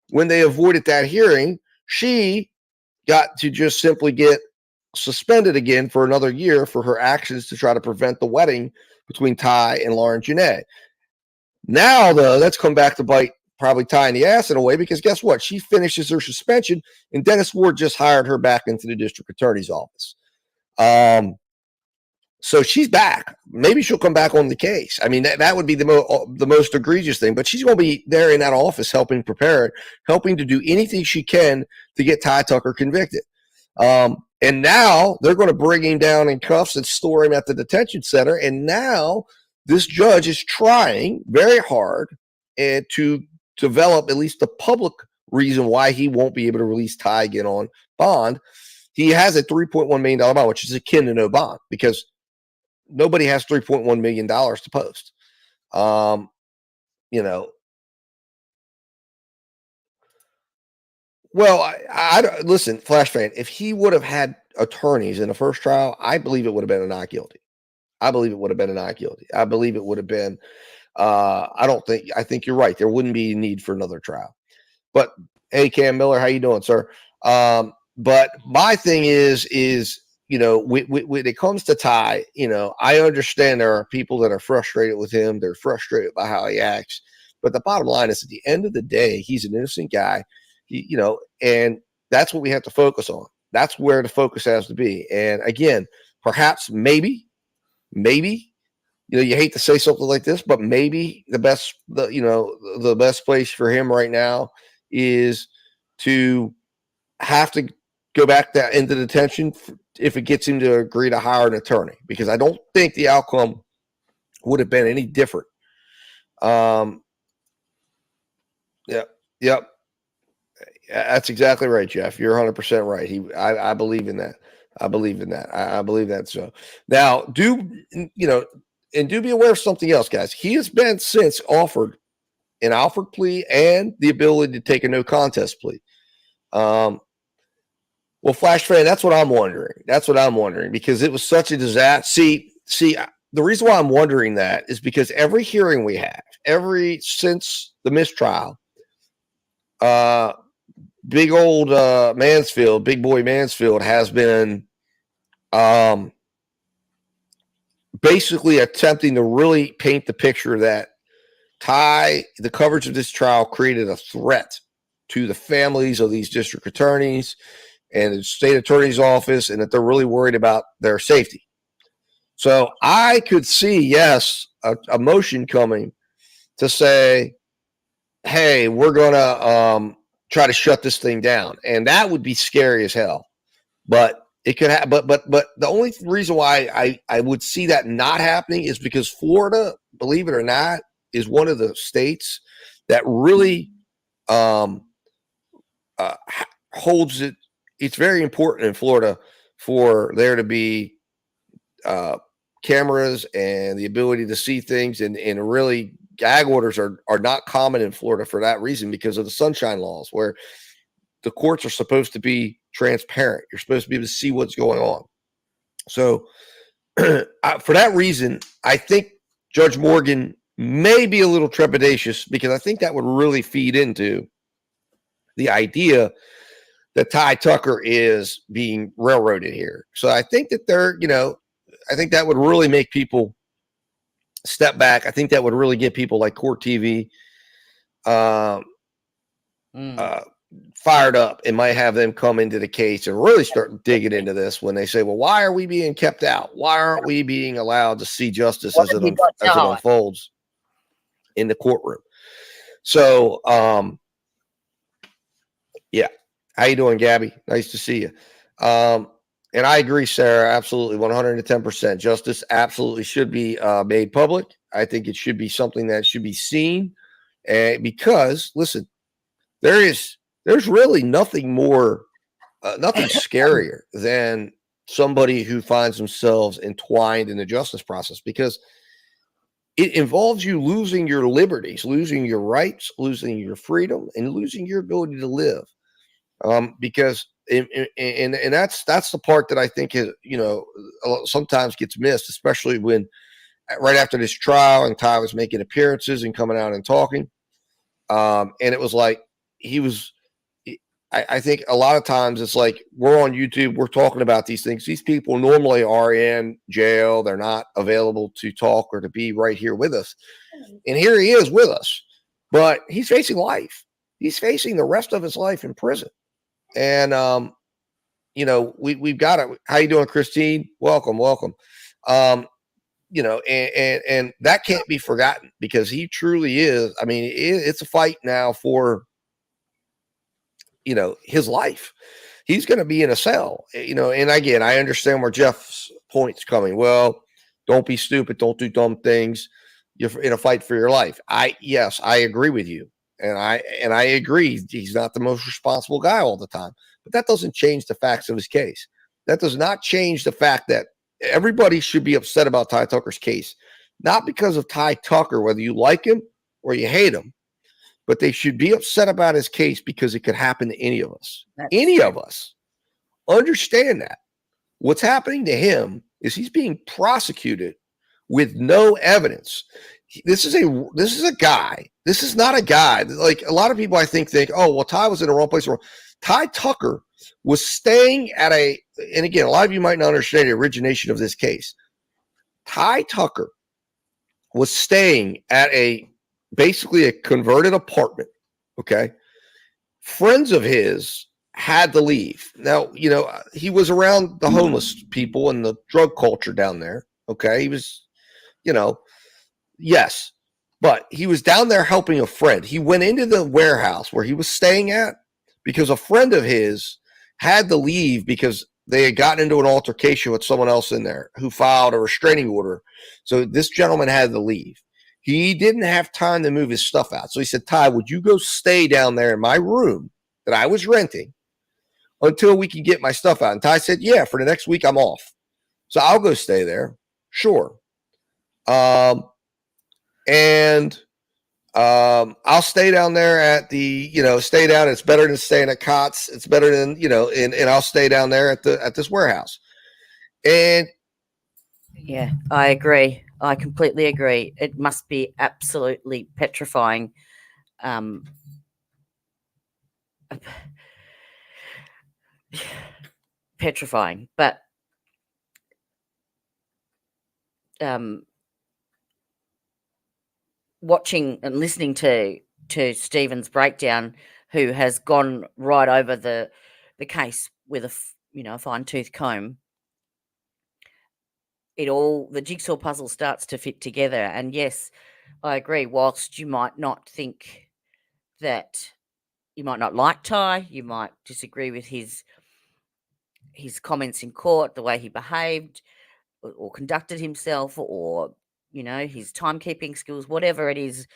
When they avoided that hearing, she got to just simply get suspended again for another year for her actions to try to prevent the wedding between Ty and Lauren Janae. Now, though, that's come back to bite probably Ty in the ass in a way, because guess what? She finishes her suspension, and Dennis Ward just hired her back into the district attorney's office. So she's back. Maybe she'll come back on the case. I mean, that would be the most egregious thing, but she's going to be there in that office helping prepare it, helping to do anything she can to get Ty Tucker convicted. And now they're going to bring him down in cuffs and store him at the detention center. And now this judge is trying very hard to develop at least the public reason why he won't be able to release Ty again on bond. He has a $3.1 million bond, which is akin to no bond, because nobody has $3.1 million to post. Well, I listen, Flash fan, if he would have had attorneys in the first trial, I believe it would have been a not guilty. I believe it would have been a not guilty. I believe it would have been, I think you're right. There wouldn't be a need for another trial. But hey, Cam Miller, how you doing, sir? But my thing is, when it comes to Ty, I understand there are people that are frustrated with him. They're frustrated by how he acts. But the bottom line is, at the end of the day, he's an innocent guy, and that's what we have to focus on. That's where the focus has to be. And again, perhaps, maybe, you hate to say something like this, but maybe the best place for him right now is to have to go back into detention if it gets him to agree to hire an attorney, because I don't think the outcome would have been any different. Yep. That's exactly right, Jeff. You're 100% right. I believe in that. I believe that. So now do be aware of something else, guys. He has been since offered an Alford plea and the ability to take a no contest plea. Well, Flash fan, that's what I'm wondering. Because it was such a disaster. See, the reason why I'm wondering that is because every hearing we have, since the mistrial, big boy Mansfield has been basically attempting to really paint the picture that the coverage of this trial created a threat to the families of these district attorneys and the state attorney's office, and that they're really worried about their safety. So I could see, yes, a motion coming to say, hey, we're going to try to shut this thing down. And that would be scary as hell. But it could have, but the only reason why I would see that not happening is because Florida, believe it or not, is one of the states that really holds it. It's very important in Florida for there to be cameras and the ability to see things, and really gag orders are not common in Florida for that reason, because of the sunshine laws, where the courts are supposed to be transparent. You're supposed to be able to see what's going on. So for that reason, I think Judge Morgan may be a little trepidatious, because I think that would really feed into the idea that Ty Tucker is being railroaded here. So I think that I think that would really make people step back. I think that would really get people like Court TV fired up. It might have them come into the case and really start digging into this when they say, well, why are we being kept out? Why aren't we being allowed to see justice as it unfolds in the courtroom? So, yeah. How you doing, Gabby? Nice to see you. And I agree, Sarah, absolutely, 110%. Justice absolutely should be made public. I think it should be something that should be seen, because, listen, there's really nothing more, nothing scarier than somebody who finds themselves entwined in the justice process, because it involves you losing your liberties, losing your rights, losing your freedom, and losing your ability to live. Because and that's the part that I think is, sometimes gets missed, especially when right after this trial and Ty was making appearances and coming out and talking. And it was like I think a lot of times it's like we're on YouTube, we're talking about these things. These people normally are in jail. They're not available to talk or to be right here with us. And here he is with us, but he's facing life. He's facing the rest of his life in prison. And, we've got it. How you doing, Christine? Welcome. And that can't be forgotten, because he truly is. I mean, it's a fight now for, his life. He's going to be in a cell, and again, I understand where Jeff's point's coming. Well, don't be stupid. Don't do dumb things. You're in a fight for your life. Yes, I agree with you. And I agree, he's not the most responsible guy all the time, but that doesn't change the facts of his case. That does not change the fact that everybody should be upset about Ty Tucker's case, not because of Ty Tucker, whether you like him or you hate him, but they should be upset about his case because it could happen to any of us. Any of us. Understand that. What's happening to him is he's being prosecuted with no evidence. This is a guy. This is not a guy. Like a lot of people, I think, oh, well, Ty was in the wrong place. Ty Tucker was staying at and again, a lot of you might not understand the origination of this case. Ty Tucker was staying at basically a converted apartment. Okay. Friends of his had to leave. Now, he was around the homeless people and the drug culture down there. Okay. He was, yes, but he was down there helping a friend. He went into the warehouse where he was staying at because a friend of his had to leave because they had gotten into an altercation with someone else in there who filed a restraining order. So this gentleman had to leave. He didn't have time to move his stuff out. So he said, Ty, would you go stay down there in my room that I was renting until we can get my stuff out? And Ty said, yeah, for the next week I'm off. So I'll go stay there. Sure. I'll stay down there at stay down. It's better than staying at Cots. It's better than, and I'll stay down there at this warehouse. And yeah, I agree. I completely agree. It must be absolutely petrifying. Petrifying, but watching and listening to Stephen's breakdown, who has gone right over the case with a fine-tooth comb, the jigsaw puzzle starts to fit together. And yes, I agree. Whilst you might not think that, you might not like Ty, you might disagree with his comments in court, the way he behaved or conducted himself, or his timekeeping skills, whatever it is,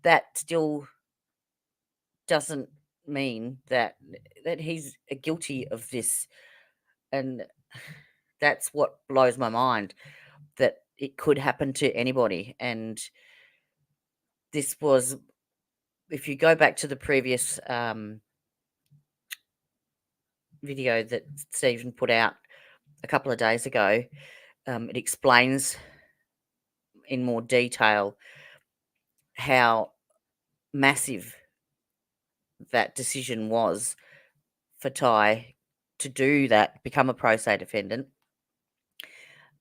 that still doesn't mean that he's guilty of this. And that's what blows my mind, that it could happen to anybody. And this was, if you go back to the previous video that Stephen put out a couple of days ago, it explains in more detail how massive that decision was for Ty to do that, become a pro se defendant,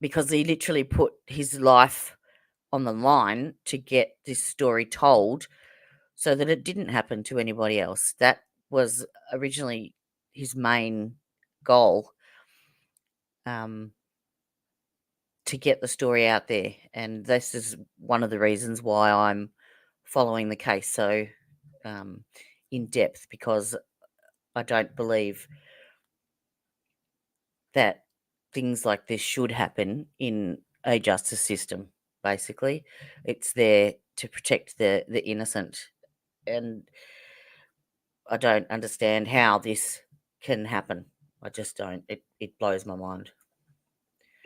because he literally put his life on the line to get this story told so that it didn't happen to anybody else. That was originally his main goal, to get the story out there. And this is one of the reasons why I'm following the case so in depth, because I don't believe that things like this should happen in a justice system. Basically, it's there to protect the innocent, and I don't understand how this can happen. I just don't. It blows my mind.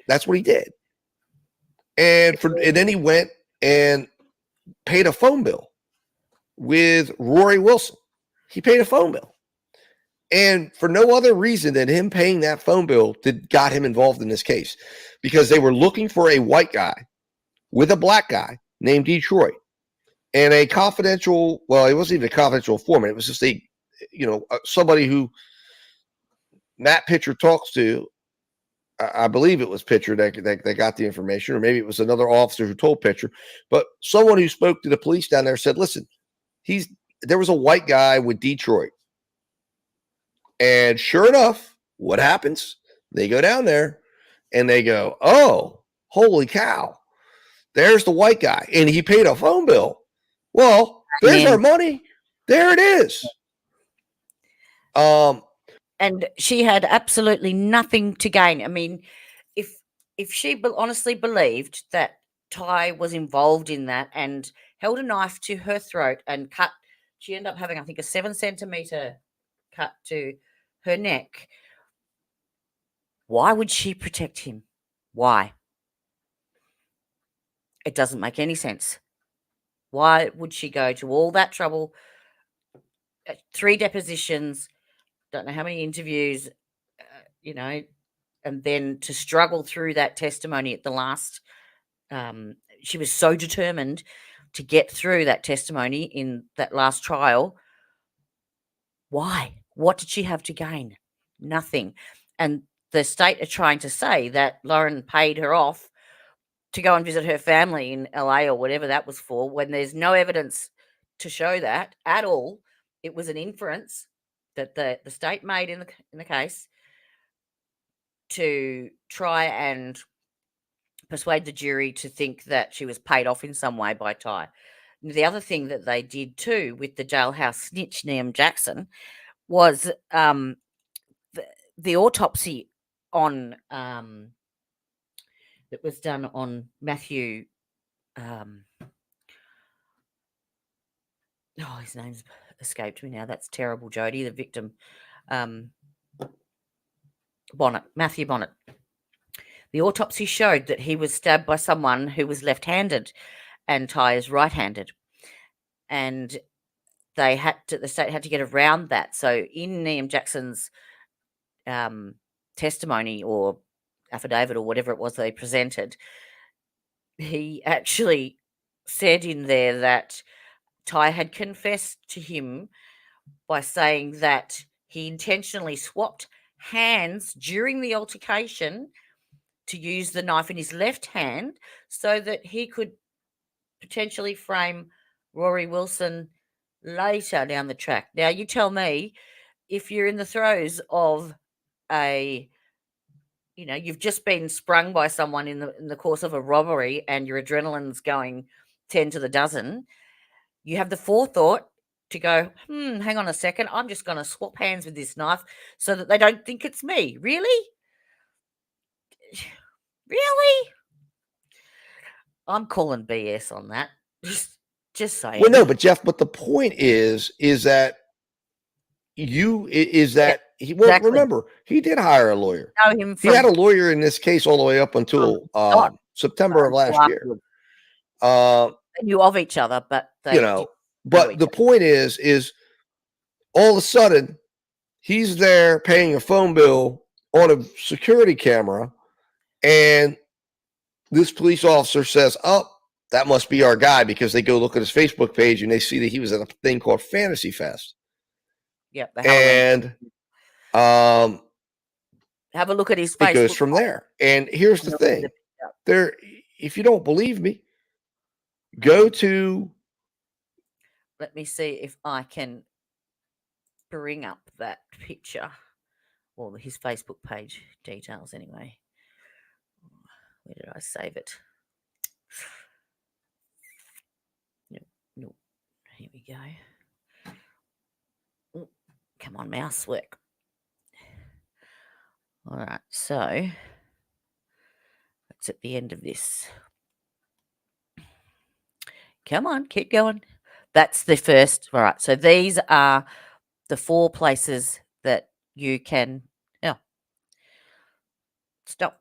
That's what he did. And then he went and paid a phone bill with Rory Wilson. He paid a phone bill. And for no other reason than him paying that phone bill got him involved in this case, because they were looking for a white guy with a black guy named Detroit, and a confidential, well, it wasn't even a confidential informant. It was just somebody who Matt Pitcher talks to. I believe it was Pitcher that got the information, or maybe it was another officer who told Pitcher, but someone who spoke to the police down there said, listen, there was a white guy with Detroit. And sure enough, what happens? They go down there and they go, oh, holy cow, there's the white guy. And he paid a phone bill. Well, there's our money. There it is. And she had absolutely nothing to gain. I mean, if she honestly believed that Ty was involved in that and held a knife to her throat and cut, she ended up having, I think, a 7 centimeter cut to her neck. Why would she protect him? Why? It doesn't make any sense. Why would she go to all that trouble, 3 depositions, don't know how many interviews, and then to struggle through that testimony at the last. She was so determined to get through that testimony in that last trial. Why? What did she have to gain? Nothing. And the state are trying to say that Lauren paid her off to go and visit her family in LA or whatever that was for, when there's no evidence to show that at all. It was an inference that the state made in the case to try and persuade the jury to think that she was paid off in some way by Ty. The other thing that they did too with the jailhouse snitch, Liam Jackson, was the autopsy on that was done on Matthew. His name's escaped me now. That's terrible, Jody. The victim, Matthew Bonnet. The autopsy showed that he was stabbed by someone who was left-handed, and Ty is right-handed, and the state had to get around that. So in Liam Jackson's testimony or affidavit or whatever it was they presented, he actually said in there that Ty had confessed to him by saying that he intentionally swapped hands during the altercation to use the knife in his left hand so that he could potentially frame Rory Wilson later down the track. Now, you tell me, if you're in the throes of you've just been sprung by someone in the course of a robbery and your adrenaline's going 10 to the dozen, you have the forethought to go, hang on a second, I'm just going to swap hands with this knife so that they don't think it's me. Really? Really? I'm calling BS on that. Just saying. Well, no, but Jeff, but the point is that exactly. Remember, he did hire a lawyer. He had a lawyer in this case all the way up until September of last year. They knew of each other, but but the point is all of a sudden he's there paying a phone bill on a security camera, and this police officer says, oh, that must be our guy, because they go look at his Facebook page and they see that he was at a thing called Fantasy Fest. Yep. The Halloween. And have a look at his Facebook. It goes from there. And here's the thing. There, if you don't believe me, go to. Let me see if I can bring up that picture. Or his Facebook page details anyway. Where did I save it? No. Here we go. Oh, come on, mouse work. All right, so that's at the end of this. Come on, keep going. That's the first. All right, so these are the 4 places that you can. Oh, stop.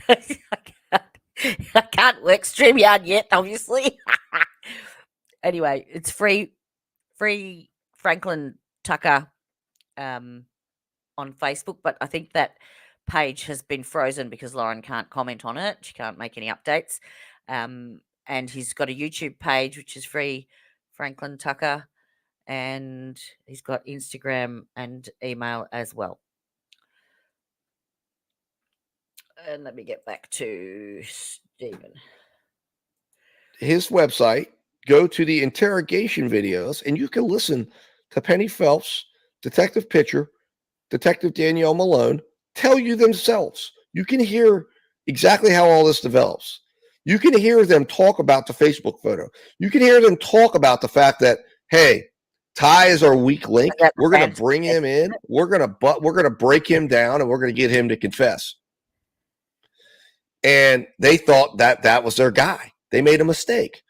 I can't work StreamYard yet, obviously. Anyway, it's free Franklin Tucker on Facebook, but I think that page has been frozen because Lauren can't comment on it. She can't make any updates. And he's got a YouTube page, which is free Franklin Tucker, and he's got Instagram and email as well. And let me get back to Stephen. His website, go to the interrogation videos, and you can listen to Penny Phelps, Detective Pitcher, Detective Danielle Malone tell you themselves. You can hear exactly how all this develops. You can hear them talk about the Facebook photo. You can hear them talk about the fact that, hey, Ty is our weak link. We're going to bring him in. We're going to break him down, and we're going to get him to confess. And they thought that that was their guy. They made a mistake.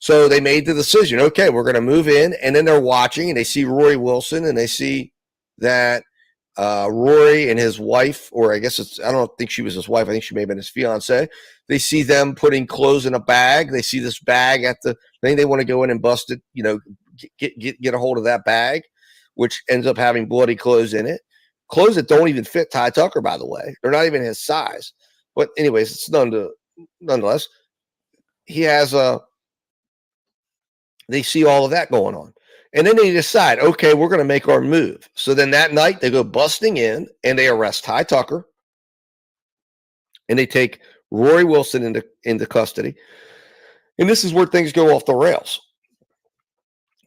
So they made the decision, okay, we're going to move in. And then they're watching, and they see Rory Wilson, and they see that Rory and his wife, or I guess I don't think she was his wife. I think she may have been his fiance. They see them putting clothes in a bag. They see this bag at the thing. They want to go in and bust it, get a hold of that bag, which ends up having bloody clothes in it. Clothes that don't even fit Ty Tucker, by the way. They're not even his size. But anyways, it's nonetheless, he has they see all of that going on. And then they decide, okay, we're going to make our move. So then that night they go busting in and they arrest Ty Tucker. And they take Rory Wilson into custody. And this is where things go off the rails.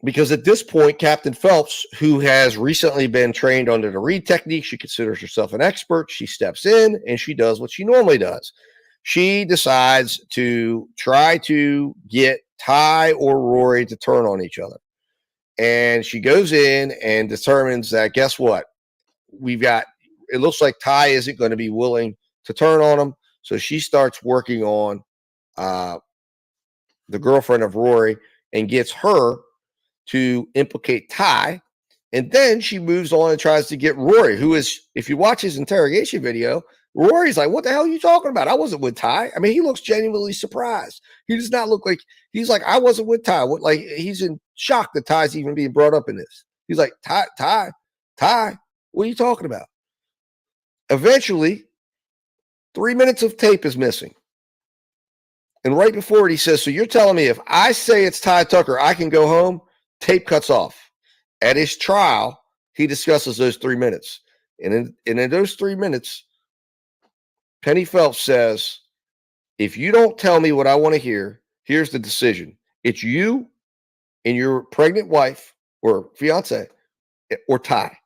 Because at this point, Captain Phelps, who has recently been trained under the Reed technique, she considers herself an expert. She steps in and she does what she normally does. She decides to try to get Ty or Rory to turn on each other. And she goes in and determines that, guess what? It looks like Ty isn't going to be willing to turn on him. So she starts working on the girlfriend of Rory and gets her to implicate Ty. And then she moves on and tries to get Rory, who is, if you watch his interrogation video, Rory's like, what the hell are you talking about? I wasn't with Ty. I mean, he looks genuinely surprised. He does not look like, he's like, I wasn't with Ty. Like, he's in shock that Ty's even being brought up in this. He's like, Ty, what are you talking about? Eventually, 3 minutes of tape is missing. And right before it, he says, so you're telling me if I say it's Ty Tucker, I can go home? Tape cuts off. At his trial, he discusses those 3 minutes. And in those 3 minutes, Penny Phelps says, if you don't tell me what I want to hear, here's the decision. It's you and your pregnant wife or fiance or Ty.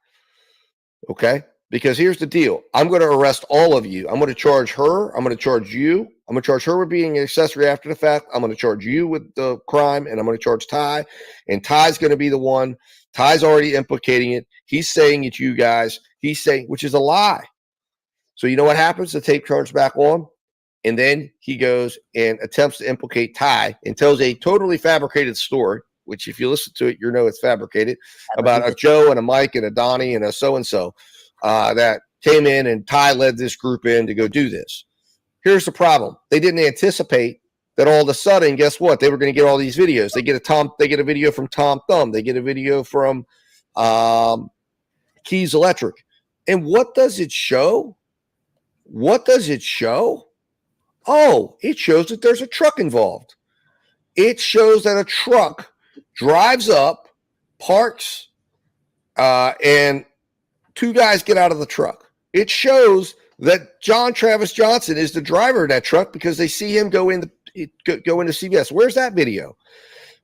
Okay? Because here's the deal. I'm going to arrest all of you. I'm going to charge her. I'm going to charge you. I'm going to charge her with being an accessory after the fact. I'm going to charge you with the crime, and I'm going to charge Ty. And Ty's going to be the one. Ty's already implicating it. He's saying it's you guys. He's saying, which is a lie. So you know what happens? The tape turns back on, and then he goes and attempts to implicate Ty and tells a totally fabricated story, which if you listen to it, you know it's fabricated, about a Joe and a Mike and a Donnie and a so-and-so that came in, and Ty led this group in to go do this. Here's the problem. They didn't anticipate that all of a sudden, guess what? They were going to get all these videos. They get a video from Tom Thumb. They get a video from Keys Electric. And what does it show? A Oh, it shows that there's a truck involved. It shows that a truck drives up, parks, and two guys get out of the truck. It shows that John Travis Johnson is the driver of that truck because they see him go into CVS. Where's that video?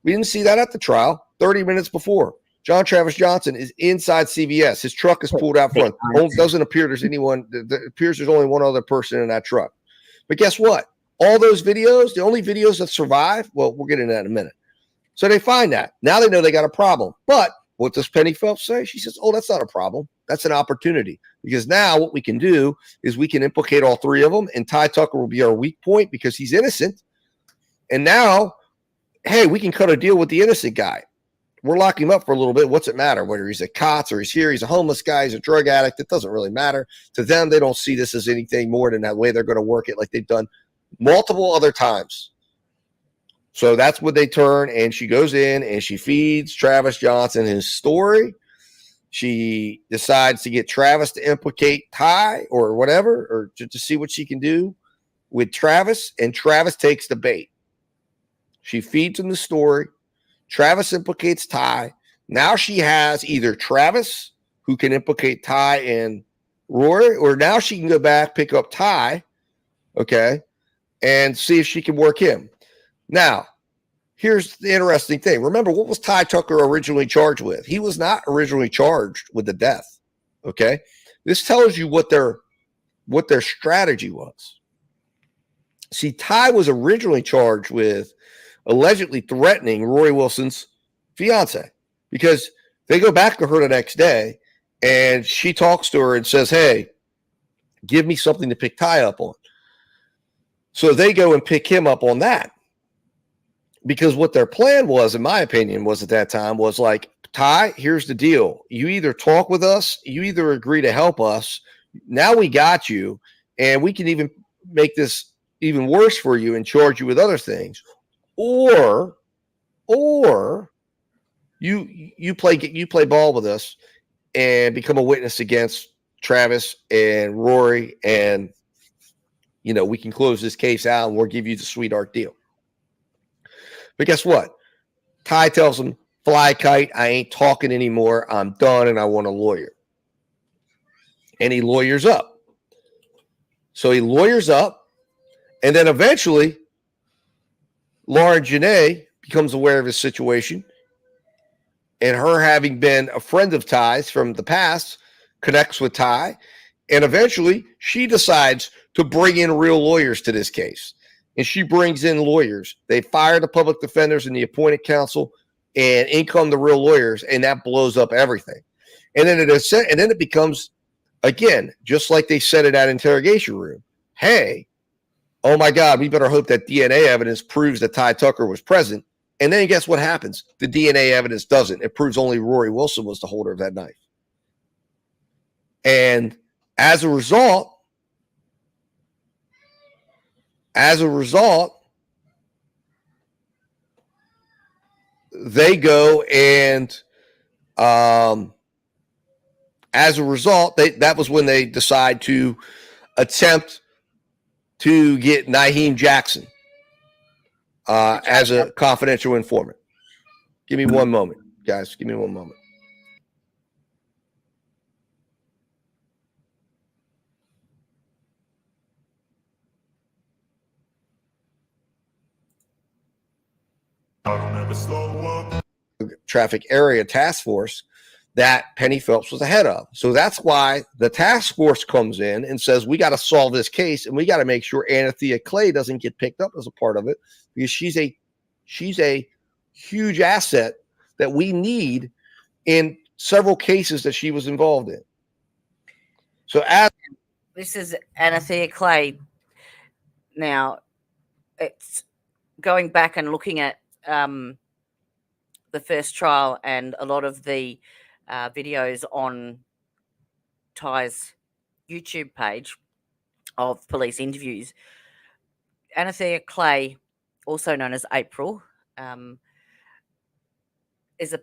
We didn't see that at the trial 30 minutes before. John Travis Johnson is inside CVS. His truck is pulled out front. Doesn't appear there's anyone. It appears there's only one other person in that truck. But guess what? All those videos, the only videos that survive, well, we'll get into that in a minute. So they find that. Now they know they got a problem. But what does Penny Phelps say? She says, oh, that's not a problem. That's an opportunity. Because now what we can do is we can implicate all three of them, and Ty Tucker will be our weak point because he's innocent. And now, hey, we can cut a deal with the innocent guy. We're locking him up for a little bit. What's it matter? Whether he's a COTS or he's here, he's a homeless guy, he's a drug addict, it doesn't really matter. To them, they don't see this as anything more than that way they're going to work it like they've done multiple other times. So that's what they turn, and she goes in and she feeds Travis Johnson his story. She decides to get Travis to implicate Ty or whatever, or to see what she can do with Travis, and Travis takes the bait. She feeds him the story. Travis implicates Ty. Now she has either Travis, who can implicate Ty and Rory, or now she can go back, pick up Ty, okay, and see if she can work him. Now, here's the interesting thing. Remember, what was Ty Tucker originally charged with? He was not originally charged with the death, okay? This tells you what their strategy was. See, Ty was originally charged with allegedly threatening Rory Wilson's fiance because they go back to her the next day and she talks to her and says, hey, give me something to pick Ty up on. So they go and pick him up on that because what their plan was, in my opinion, was at that time was like, Ty, here's the deal. You either talk with us, you either agree to help us. Now we got you, and we can even make this even worse for you and charge you with other things. Or you play ball with us and become a witness against Travis and Rory, and we can close this case out and we'll give you the sweetheart deal. But guess what? Ty tells him, fly kite, I ain't talking anymore. I'm done and I want a lawyer. And he lawyers up. So he lawyers up, and then eventually Lauren Janae becomes aware of his situation, and her having been a friend of Ty's from the past connects with Ty, and eventually she decides to bring in real lawyers to this case. And she brings in lawyers. They fire the public defenders and the appointed counsel, and in come the real lawyers, and that blows up everything. And then it becomes, again, just like they said in that interrogation room, hey, oh my God, we better hope that DNA evidence proves that Ty Tucker was present. And then guess what happens? The DNA evidence doesn't. It proves only Rory Wilson was the holder of that knife. And as a result, they go and that was when they decide to attempt to get Naheem Jackson as a confidential informant. Give me one moment, guys. Give me one moment. Traffic Area Task Force that Penny Phelps was the head of. So that's why the task force comes in and says, we got to solve this case, and we got to make sure Anthea Clay doesn't get picked up as a part of it, because she's a huge asset that we need in several cases that she was involved in. So this is Anthea Clay. Now, it's going back and looking at the first trial and a lot of the videos on Ty's YouTube page of police interviews. Anthea Clay, also known as April, is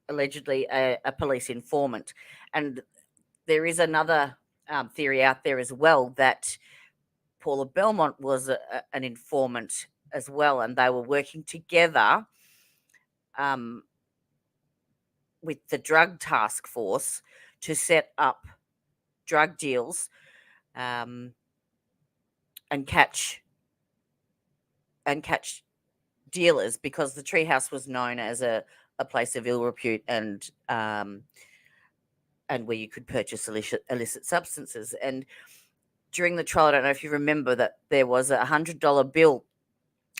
allegedly a police informant. And there is another theory out there as well that Paula Belmont was an informant as well, and they were working together with the drug task force to set up drug deals and catch dealers, because the treehouse was known as a place of ill repute and where you could purchase illicit substances. And during the trial, I don't know if you remember that there was a $100 bill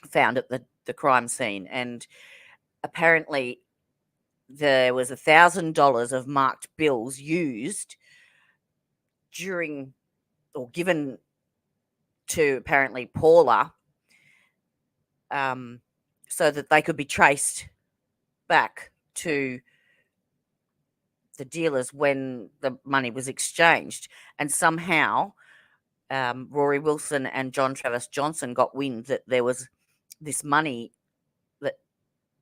found at the crime scene, and apparently there was $1,000 of marked bills used during or given to apparently Paula, so that they could be traced back to the dealers when the money was exchanged. And somehow Rory Wilson and John Travis Johnson got wind that there was this money that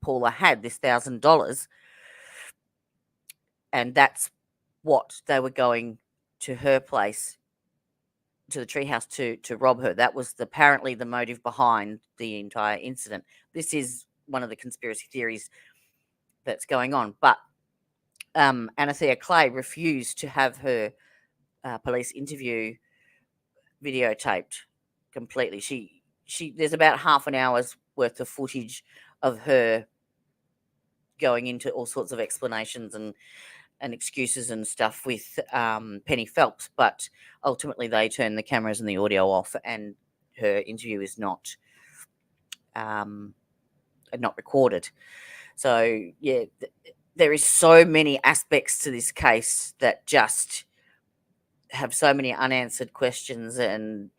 Paula had, this $1,000, and that's what they were going to her place, to the treehouse, to rob her. That was apparently the motive behind the entire incident. This is one of the conspiracy theories that's going on. But Anathea Clay refused to have her police interview videotaped completely. She there's about half an hour's worth of footage of her going into all sorts of explanations and excuses and stuff with Penny Phelps, but ultimately they turned the cameras and the audio off, and her interview is not recorded. So yeah, there is so many aspects to this case that just have so many unanswered questions, and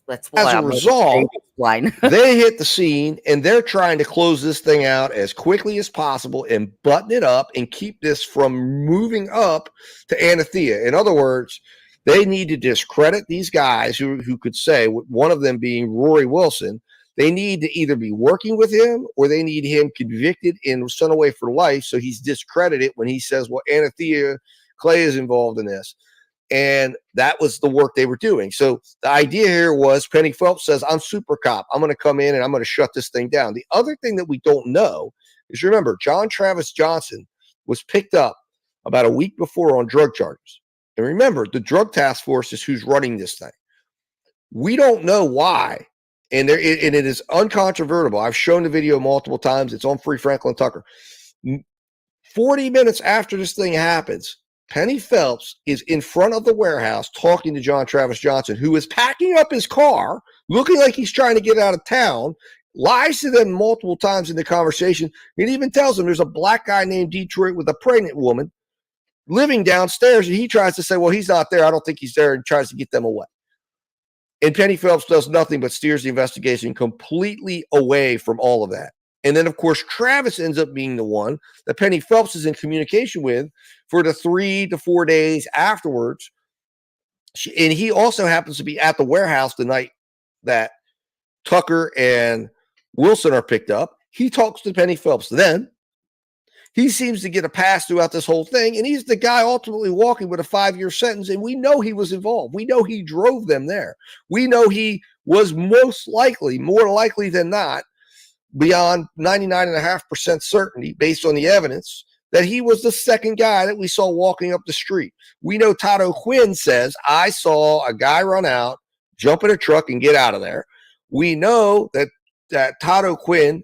that's why As a I'm result, explain. they hit the scene and they're trying to close this thing out as quickly as possible and button it up and keep this from moving up to Anathea. In other words, they need to discredit these guys who could say, one of them being Rory Wilson. They need to either be working with him or they need him convicted and sent away for life, so he's discredited when he says, well, Anathea Clay is involved in this. And that was the work they were doing. So the idea here was Penny Phelps says, I'm super cop. I'm going to come in and I'm going to shut this thing down. The other thing that we don't know is, remember, John Travis Johnson was picked up about a week before on drug charges. And remember, the drug task force is who's running this thing. We don't know why. And it is uncontrovertible. I've shown the video multiple times. It's on Free Franklin Tucker. 40 minutes after this thing happens, Penny Phelps is in front of the warehouse talking to John Travis Johnson, who is packing up his car, looking like he's trying to get out of town, lies to them multiple times in the conversation. It even tells them there's a black guy named Detroit with a pregnant woman living downstairs, and he tries to say, well, he's not there. I don't think he's there, and tries to get them away. And Penny Phelps does nothing but steers the investigation completely away from all of that. And then, of course, Travis ends up being the one that Penny Phelps is in communication with for the 3 to 4 days afterwards. And he also happens to be at the warehouse the night that Tucker and Wilson are picked up. He talks to Penny Phelps then. He seems to get a pass throughout this whole thing, and he's the guy ultimately walking with a 5-year sentence, and we know he was involved. We know he drove them there. We know he was most likely, more likely than not, beyond 99.5% certainty, based on the evidence, that he was the second guy that we saw walking up the street. We know Todd O'Quinn says, I saw a guy run out, jump in a truck, and get out of there. We know that Todd O'Quinn,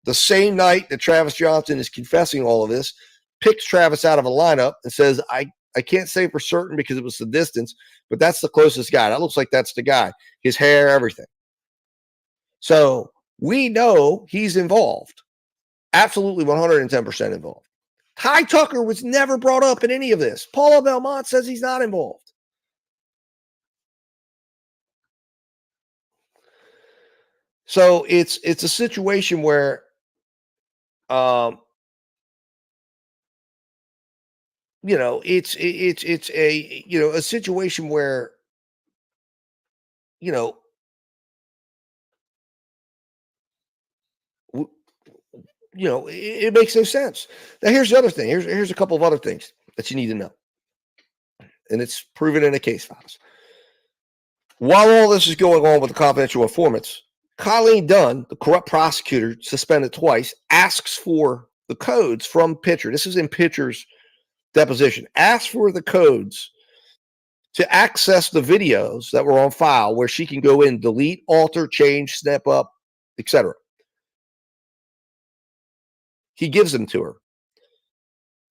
the same night that Travis Johnson is confessing all of this, picks Travis out of a lineup and says, I can't say for certain because it was the distance, but that's the closest guy. That looks like that's the guy. His hair, everything. So we know he's involved. Absolutely 110% involved. Ty Tucker was never brought up in any of this. Paula Belmont says he's not involved. So it's a situation where it's a situation where, it makes no sense. Now, here's the other thing. Here's a couple of other things that you need to know. and it's proven in the case files. While all this is going on with the confidential informants, Colleen Dunn, the corrupt prosecutor, suspended twice, asks for the codes from Pitcher. This is in Pitcher's deposition. Asks for the codes to access the videos that were on file where she can go in, delete, alter, change, snap up, etc. He gives them to her.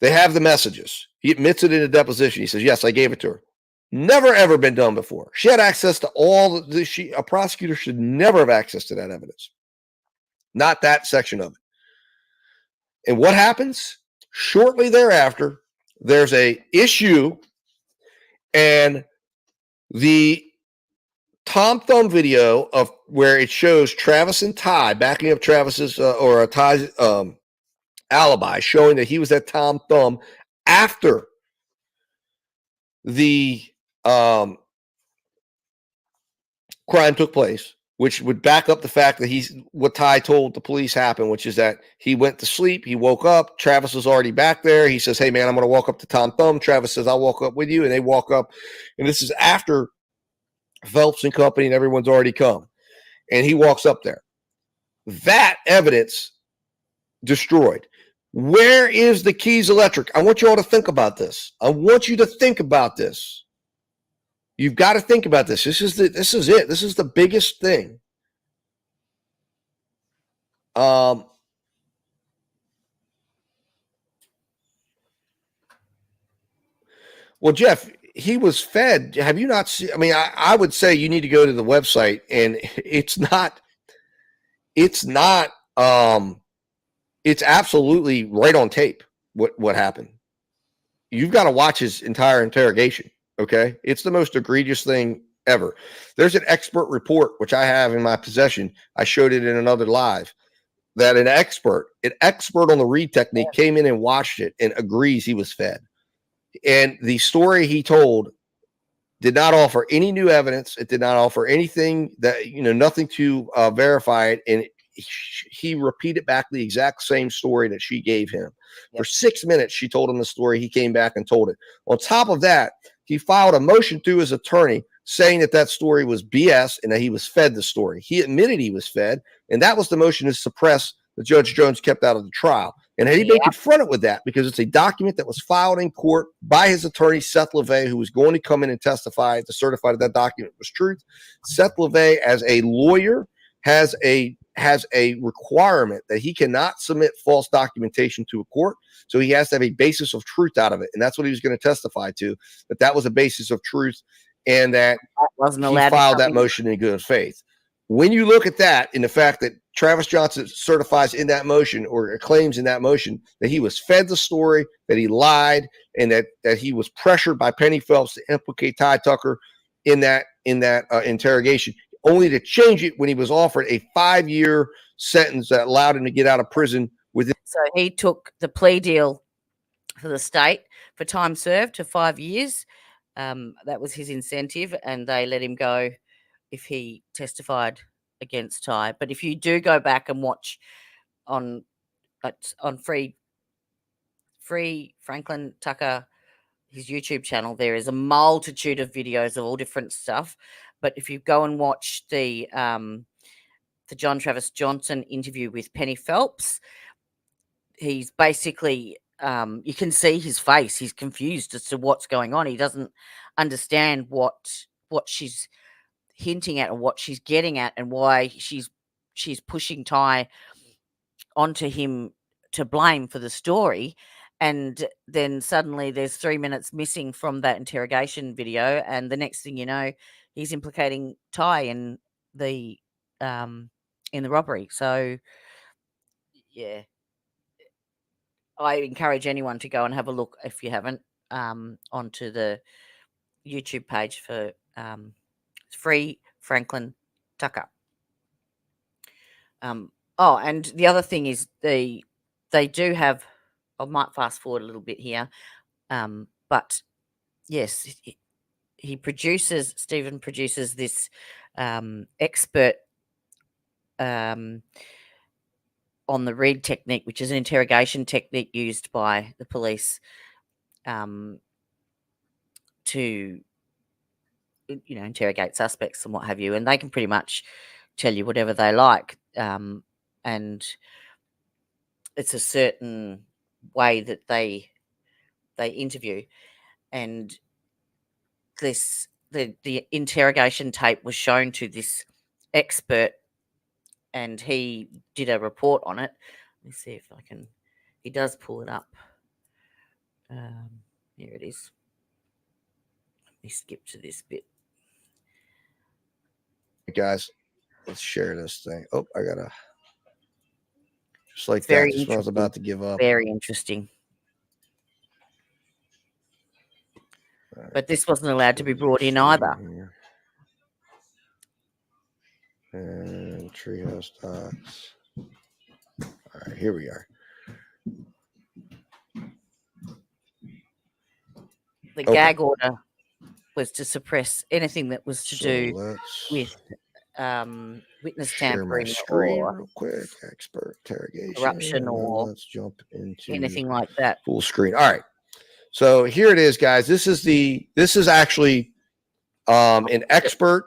They have the messages. He admits it in a deposition. He says, yes, I gave it to her. Never, ever been done before. She had access to all a prosecutor should never have access to that evidence. Not that section of it. And what happens? Shortly thereafter, there's a issue, and the Tom Thumb video of where it shows Travis and Ty backing up Travis's Ty's alibi, showing that he was at Tom Thumb after the crime took place, which would back up the fact that what Ty told the police happened, which is that he went to sleep, he woke up, Travis was already back there. He says, hey man, I'm going to walk up to Tom Thumb. Travis says, I'll walk up with you. And they walk up, and this is after Phelps and company and everyone's already come. And he walks up there. That evidence destroyed. Where is the Keys Electric? I want you all to think about this. I want you to think about this. You've got to think about this. This is it. This is the biggest thing. Well, Jeff, he was fed. Have you not seen? I mean, I would say you need to go to the website, and it's absolutely right on tape what happened. You've got to watch his entire interrogation. Okay, it's the most egregious thing ever. There's an expert report which I have in my possession. I showed it in another live. That an expert on the read technique came in and watched it and agrees he was fed. And the story he told did not offer any new evidence. It did not offer anything that, nothing to verify it. And he repeated back the exact same story that she gave him. For 6 minutes, she told him the story. He came back and told it. On top of that, he filed a motion through his attorney saying that story was BS and that he was fed the story. He admitted he was fed, and that was the motion to suppress that Judge Jones kept out of the trial. And had he been confronted with that, because it's a document that was filed in court by his attorney, Seth LeVay, who was going to come in and testify to certify that document was truth. Seth LeVay, as a lawyer, has a requirement that he cannot submit false documentation to a court. So he has to have a basis of truth out of it. And that's what he was going to testify to, that was a basis of truth, and that wasn't he allowed filed that motion in good faith. When you look at that, in the fact that Travis Johnson certifies in that motion, or claims in that motion, that he was fed the story, that he lied, and that he was pressured by Penny Phelps to implicate Ty Tucker in that interrogation, only to change it when he was offered a 5-year sentence that allowed him to get out of prison within. So he took the plea deal for the state for time served to 5 years. That was his incentive, and they let him go if he testified against Ty. But if you do go back and watch on Free Franklin Tucker, his YouTube channel, there is a multitude of videos of all different stuff. But if you go and watch the John Travis Johnson interview with Penny Phelps, he's basically you can see his face. He's confused as to what's going on. He doesn't understand what she's hinting at, or what she's getting at, and why she's pushing Ty onto him to blame for the story. And then suddenly there's 3 minutes missing from that interrogation video, and the next thing you know, he's implicating Ty in the robbery. So yeah, I encourage anyone to go and have a look, if you haven't, onto the YouTube page for Free Franklin Tucker. And the other thing is they do have, I might fast forward a little bit here, but yes, Stephen produces this expert on the read technique, which is an interrogation technique used by the police to interrogate suspects and what have you, and they can pretty much tell you whatever they like, and it's a certain way that they interview. And the interrogation tape was shown to this expert, and he did a report on it. Let me see if I can. He does pull it up. Here it is. Let me skip to this bit. Guys, let's share this thing. Oh, I gotta just like It's very that. Just when I was about to give up. Very interesting. But this wasn't allowed to be brought in either. And Treehouse Docs. All right, here we are. The gag order was to suppress anything that was to do with witness tampering or real quick. Expert interrogation, corruption, or let's jump into anything like that. Full screen. All right. So here it is, guys. This is actually an expert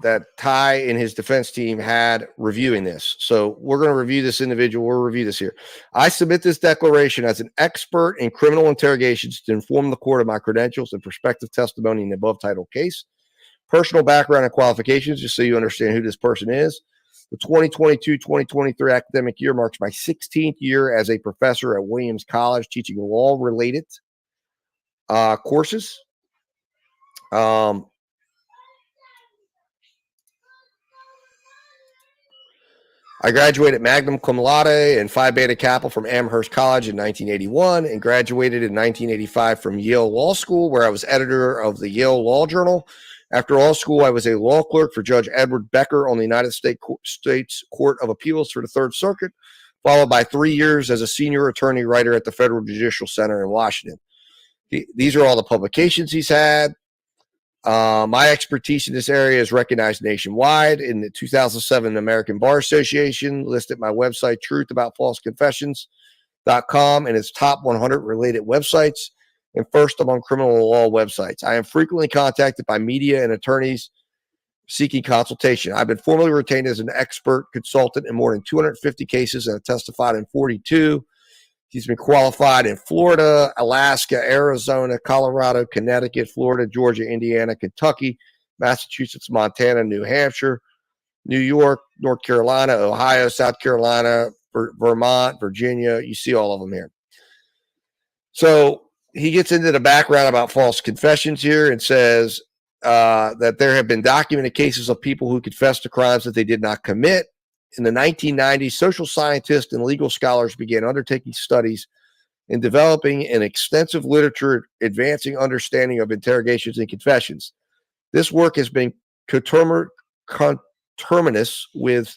that Ty and his defense team had reviewing this. So we're going to review this individual. We'll review this here. I submit this declaration as an expert in criminal interrogations to inform the court of my credentials and prospective testimony in the above titled case. Personal background and qualifications, just so you understand who this person is. The 2022-2023 academic year marks my 16th year as a professor at Williams College, teaching law-related courses. I graduated magna cum laude and Phi Beta Kappa from Amherst College in 1981 and graduated in 1985 from Yale Law School, where I was editor of the Yale Law Journal. After law school, I was a law clerk for Judge Edward Becker on the United States Court of Appeals for the Third Circuit, followed by 3 years as a senior attorney writer at the Federal Judicial Center in Washington. These are all the publications he's had. My expertise in this area is recognized nationwide. In the 2007 American Bar Association listed my website truthaboutfalseconfessions.com and its top 100 related websites, and first among criminal law websites. I am frequently contacted by media and attorneys seeking consultation. I've been formally retained as an expert consultant in more than 250 cases and have testified in 42. He's been qualified in Florida, Alaska, Arizona, Colorado, Connecticut, Florida, Georgia, Indiana, Kentucky, Massachusetts, Montana, New Hampshire, New York, North Carolina, Ohio, South Carolina, Vermont, Virginia. You see all of them here. So he gets into the background about false confessions here and says that there have been documented cases of people who confessed to crimes that they did not commit. In the 1990s, social scientists and legal scholars began undertaking studies and developing an extensive literature advancing understanding of interrogations and confessions. This work has been conterminous with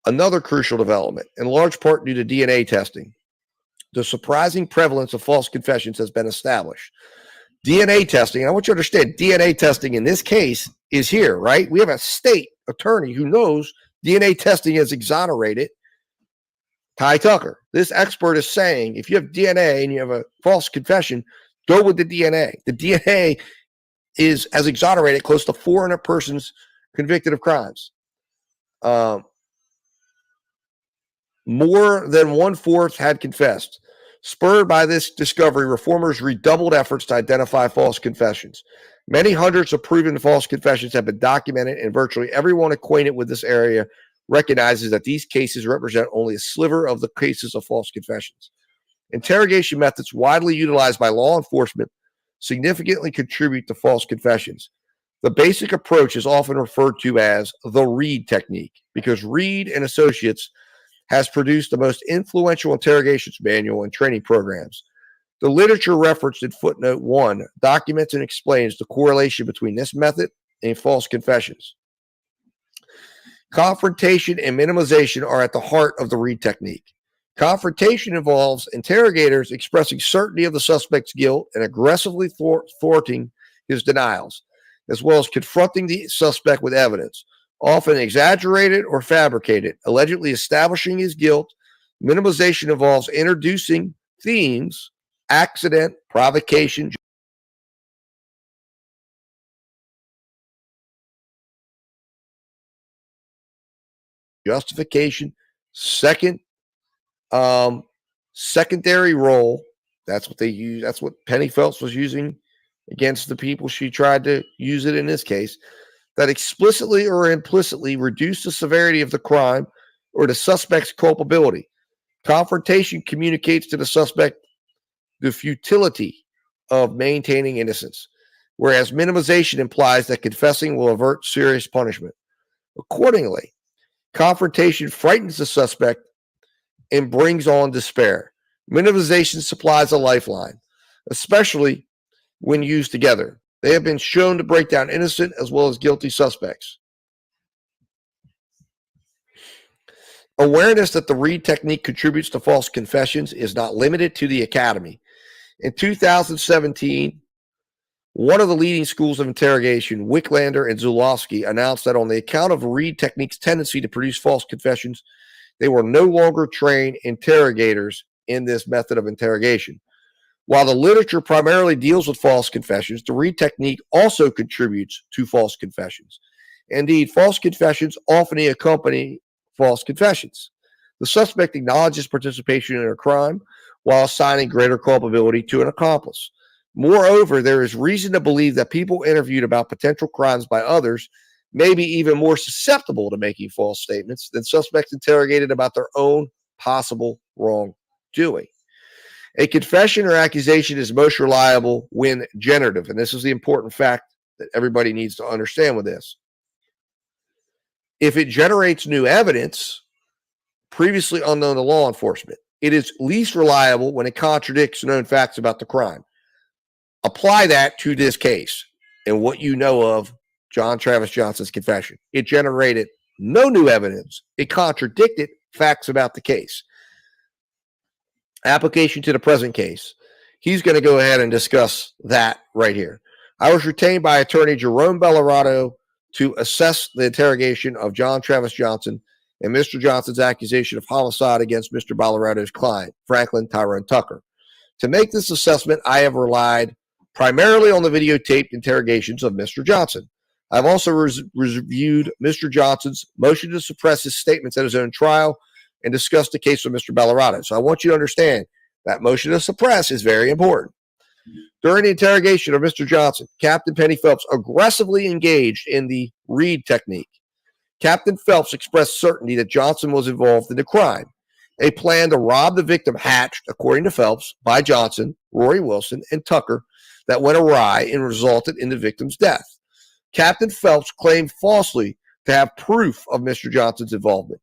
another crucial development, in large part due to DNA testing. The surprising prevalence of false confessions has been established. DNA testing, and I want you to understand, DNA testing in this case is here, right? We have a state attorney who knows DNA testing is exonerated Ty Tucker. This expert is saying if you have DNA and you have a false confession, go with the DNA. The DNA has exonerated close to 400 persons convicted of crimes. More than 1/4 had confessed. Spurred by this discovery, reformers redoubled efforts to identify false confessions. Many hundreds of proven false confessions have been documented, and virtually everyone acquainted with this area recognizes that these cases represent only a sliver of the cases of false confessions. Interrogation methods widely utilized by law enforcement significantly contribute to false confessions. The basic approach is often referred to as the Reed technique because Reed and Associates has produced the most influential interrogations manual and training programs. The literature referenced in footnote 1 documents and explains the correlation between this method and false confessions. Confrontation and minimization are at the heart of the Reed technique. Confrontation involves interrogators expressing certainty of the suspect's guilt and aggressively thwarting his denials, as well as confronting the suspect with evidence, often exaggerated or fabricated, allegedly establishing his guilt. Minimization involves introducing themes accident, provocation, justification, secondary role. That's what they use. That's what Penny Phelps was using against the people she tried to use it in this case, that explicitly or implicitly reduce the severity of the crime or the suspect's culpability. Confrontation communicates to the suspect the futility of maintaining innocence, whereas minimization implies that confessing will avert serious punishment. Accordingly, confrontation frightens the suspect and brings on despair. Minimization supplies a lifeline, especially when used together. They have been shown to break down innocent as well as guilty suspects. Awareness that the Reed technique contributes to false confessions is not limited to the academy. In 2017, one of the leading schools of interrogation, Wicklander and Zulawski, announced that on the account of Reed technique's tendency to produce false confessions, they were no longer trained interrogators in this method of interrogation. While the literature primarily deals with false confessions, the Reed technique also contributes to false confessions. Indeed, false confessions often accompany false confessions. The suspect acknowledges participation in a crime while assigning greater culpability to an accomplice. Moreover, there is reason to believe that people interviewed about potential crimes by others may be even more susceptible to making false statements than suspects interrogated about their own possible wrongdoing. A confession or accusation is most reliable when generative, and this is the important fact that everybody needs to understand with this. If it generates new evidence previously unknown to law enforcement, it is least reliable when it contradicts known facts about the crime. Apply that to this case and what you know of John Travis Johnson's confession. It generated no new evidence. It contradicted facts about the case. Application to the present case. He's going to go ahead and discuss that right here. I was retained by attorney Jerome Bellarado to assess the interrogation of John Travis Johnson and Mr. Johnson's accusation of homicide against Mr. Ballarado's client, Franklin Tyrone Tucker. To make this assessment, I have relied primarily on the videotaped interrogations of Mr. Johnson. I've also reviewed Mr. Johnson's motion to suppress his statements at his own trial and discussed the case with Mr. Ballarado. So I want you to understand that motion to suppress is very important. During the interrogation of Mr. Johnson, Captain Penny Phelps aggressively engaged in the Reed technique. Captain Phelps expressed certainty that Johnson was involved in the crime. A plan to rob the victim hatched, according to Phelps, by Johnson, Rory Wilson, and Tucker that went awry and resulted in the victim's death. Captain Phelps claimed falsely to have proof of Mr. Johnson's involvement.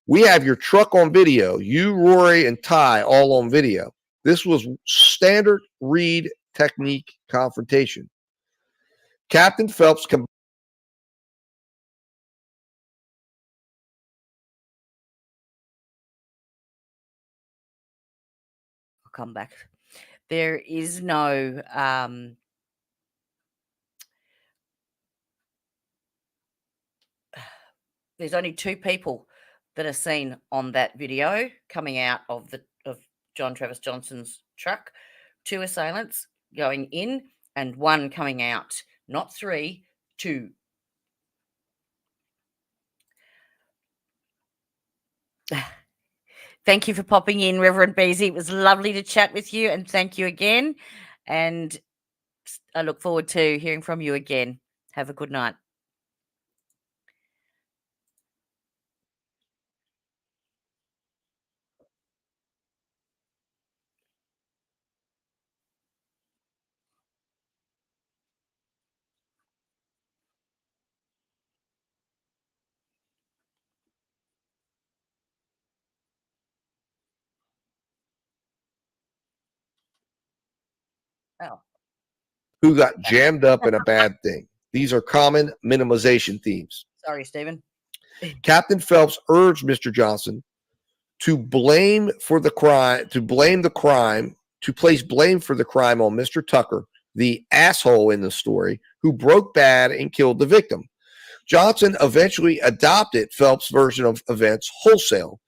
We have your truck on video, you, Rory, and Ty all on video. This was standard Reed technique confrontation. Captain Phelps I'll come back. There is no there's only two people that are seen on that video coming out of John Travis Johnson's truck. Two assailants going in and one coming out. Not three, two. Thank you for popping in, Reverend Beasy. It was lovely to chat with you, and thank you again. And I look forward to hearing from you again. Have a good night. Oh. Who got jammed up in a bad thing. Crime are common minimization themes. Sorry, Stephen. Captain Phelps urged Mr. Johnson to place blame for the crime on Mr. Tucker, the asshole in the story, who broke bad and killed the victim. Johnson eventually adopted Phelps' version of events wholesale.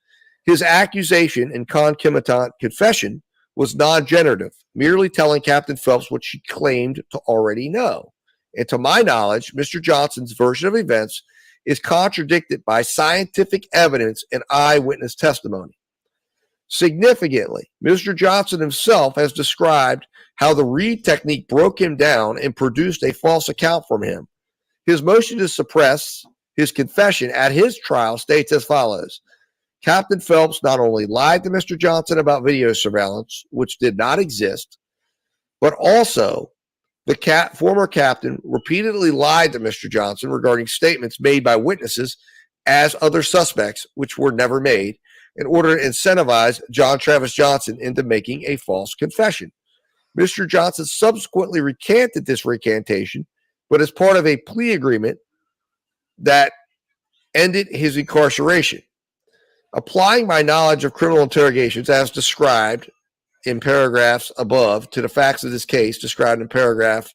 His accusation and concomitant confession was non-generative, merely telling Captain Phelps what she claimed to already know. And to my knowledge, Mr. Johnson's version of events is contradicted by scientific evidence and eyewitness testimony. Significantly, Mr. Johnson himself has described how the Reed technique broke him down and produced a false account from him. His motion to suppress his confession at his trial states as follows. Captain Phelps not only lied to Mr. Johnson about video surveillance, which did not exist, but also the former captain repeatedly lied to Mr. Johnson regarding statements made by witnesses as other suspects, which were never made, in order to incentivize John Travis Johnson into making a false confession. Mr. Johnson subsequently recanted this recantation, but as part of a plea agreement that ended his incarceration. Applying my knowledge of criminal interrogations as described in paragraphs above to the facts of this case described in paragraph,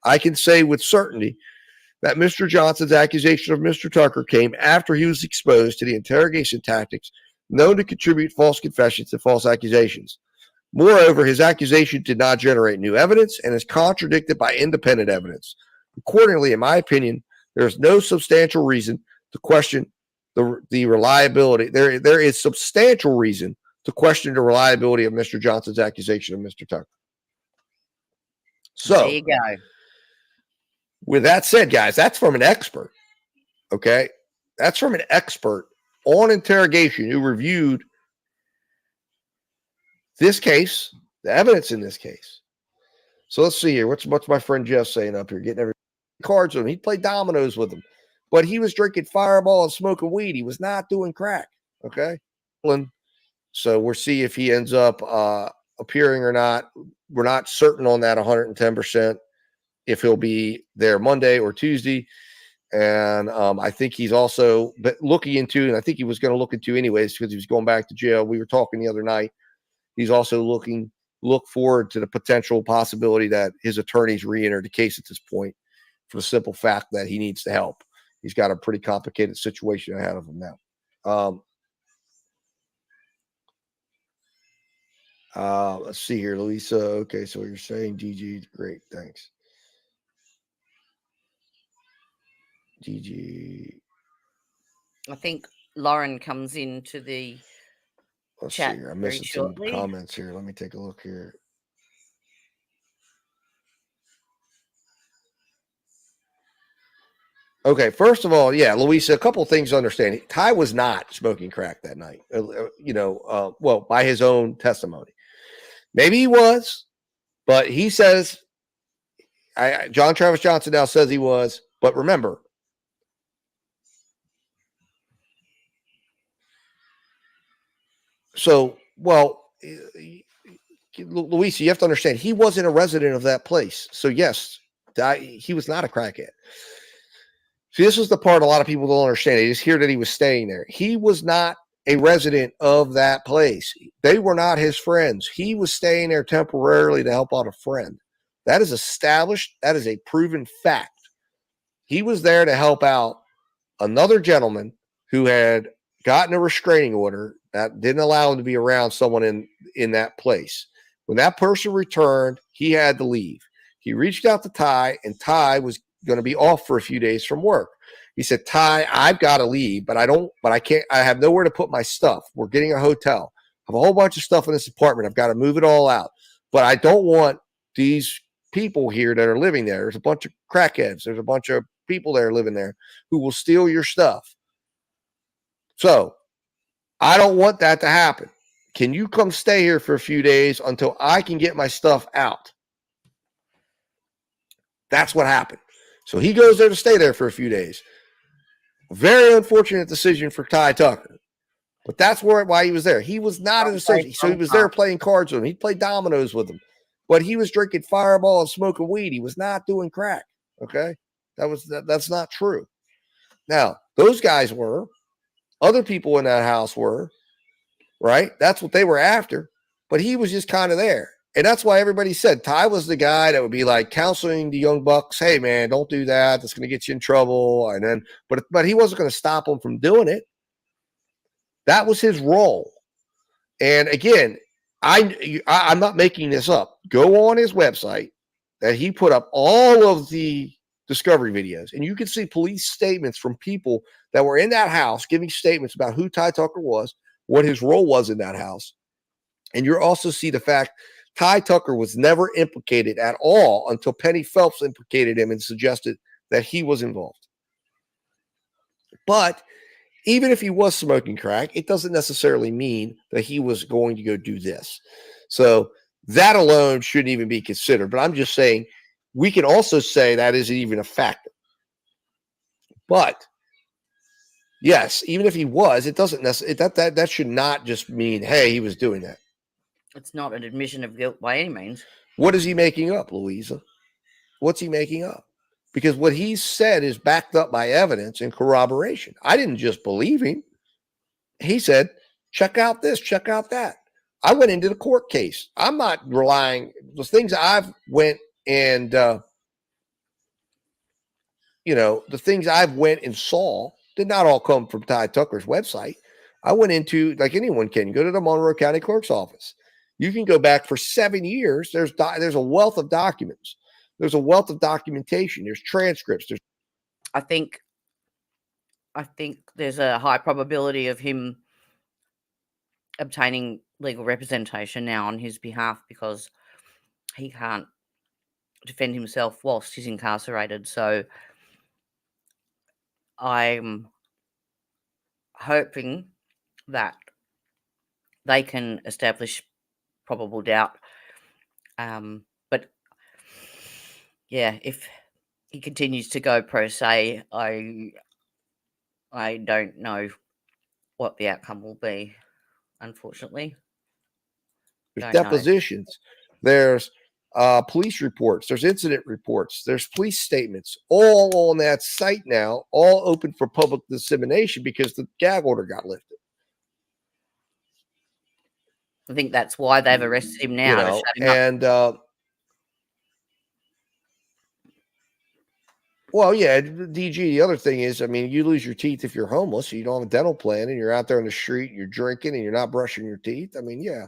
I can say with certainty that Mr. Johnson's accusation of Mr. Tucker came after he was exposed to the interrogation tactics known to contribute false confessions and false accusations. Moreover, his accusation did not generate new evidence and is contradicted by independent evidence. Accordingly, in my opinion, there is no substantial reason to question the reliability. There is substantial reason to question the reliability of Mr. Johnson's accusation of Mr. Tucker. So, there you go. With that said, guys, that's from an expert. Okay, that's from an expert on interrogation who reviewed this case, the evidence in this case. So let's see here. What's my friend Jeff saying up here? Getting every cards with him. He'd play dominoes with him, but he was drinking Fireball and smoking weed. He was not doing crack. Okay. So we'll see if he ends up appearing or not. We're not certain on that 110% if he'll be there Monday or Tuesday. And I think he's also looking into, and I think he was going to look into anyways because he was going back to jail. We were talking the other night. He's also look forward to the potential possibility that his attorneys re-enter the case at this point for the simple fact that he needs the help. He's got a pretty complicated situation ahead of him now. Let's see here, Louisa. Okay, so you're saying GG. Great, thanks. GG. I think Lauren comes into the Let's chat see here. I'm very missing some shortly. comments here. Let me take a look here. Okay, first of all, yeah, Louisa, a couple of things to understand. Ty was not smoking crack that night, well, by his own testimony. Maybe he was, but he says, John Travis Johnson now says he was, but remember, Louisa, you have to understand, he wasn't a resident of that place. So yes, he was not a crackhead. See, this is the part a lot of people don't understand. They just hear that he was staying there. He was not a resident of that place. They were not his friends. He was staying there temporarily to help out a friend. That is established. That is a proven fact. He was there to help out another gentleman who had gotten a restraining order that didn't allow him to be around someone in that place. When that person returned, he had to leave. He reached out to Ty, and Ty was going to be off for a few days from work. He said, Ty, I've got to leave, but I can't, I have nowhere to put my stuff. We're getting a hotel. I have a whole bunch of stuff in this apartment. I've got to move it all out, but I don't want these people here that are living there. There's a bunch of crackheads. There's a bunch of people that are living there who will steal your stuff. So I don't want that to happen. Can you come stay here for a few days until I can get my stuff out? That's what happened. So he goes there to stay there for a few days. Very unfortunate decision for Ty Tucker. But that's why he was there. He was not an associate. So he was there playing cards with him. He played dominoes with him. But he was drinking Fireball and smoking weed. He was not doing crack. Okay? That's not true. Now, those guys were. Other people in that house were. Right? That's what they were after. But he was just kind of there. And that's why everybody said Ty was the guy that would be like counseling the young bucks. Hey, man, don't do that. That's going to get you in trouble. And then, but he wasn't going to stop them from doing it. That was his role. And again, I'm not making this up. Go on his website that he put up all of the discovery videos, and you can see police statements from people that were in that house giving statements about who Ty Tucker was, what his role was in that house. And you also see the fact Ty Tucker was never implicated at all until Penny Phelps implicated him and suggested that he was involved. But even if he was smoking crack, it doesn't necessarily mean that he was going to go do this. So that alone shouldn't even be considered. But I'm just saying, we can also say that isn't even a factor. But yes, even if he was, it doesn't necessarily, that should not just mean, hey, he was doing that. It's not an admission of guilt by any means. What is he making up, Louisa? What's he making up? Because what he said is backed up by evidence and corroboration. I didn't just believe him. He said, check out this, check out that. I went into the court case. I'm not relying, the things I've went and, the things I've went and saw did not all come from Ty Tucker's website. I went into, like anyone can, go to the Monroe County Clerk's office. You can go back for 7 years. There's a wealth of documents. There's a wealth of documentation. There's transcripts. I think there's a high probability of him obtaining legal representation now on his behalf because he can't defend himself whilst he's incarcerated. So I'm hoping that they can establish probable doubt. But yeah, if he continues to go pro se, I don't know what the outcome will be, unfortunately. There's Don't know. depositions. There's police reports. There's incident reports. There's police statements all on that site now, all open for public dissemination because the gag order got lifted. I think that's why they've arrested him now. To shut him up. And well, yeah, DG, the other thing is, I mean, you lose your teeth if you're homeless, so you don't have a dental plan and you're out there on the street, and you're drinking and you're not brushing your teeth. I mean, yeah.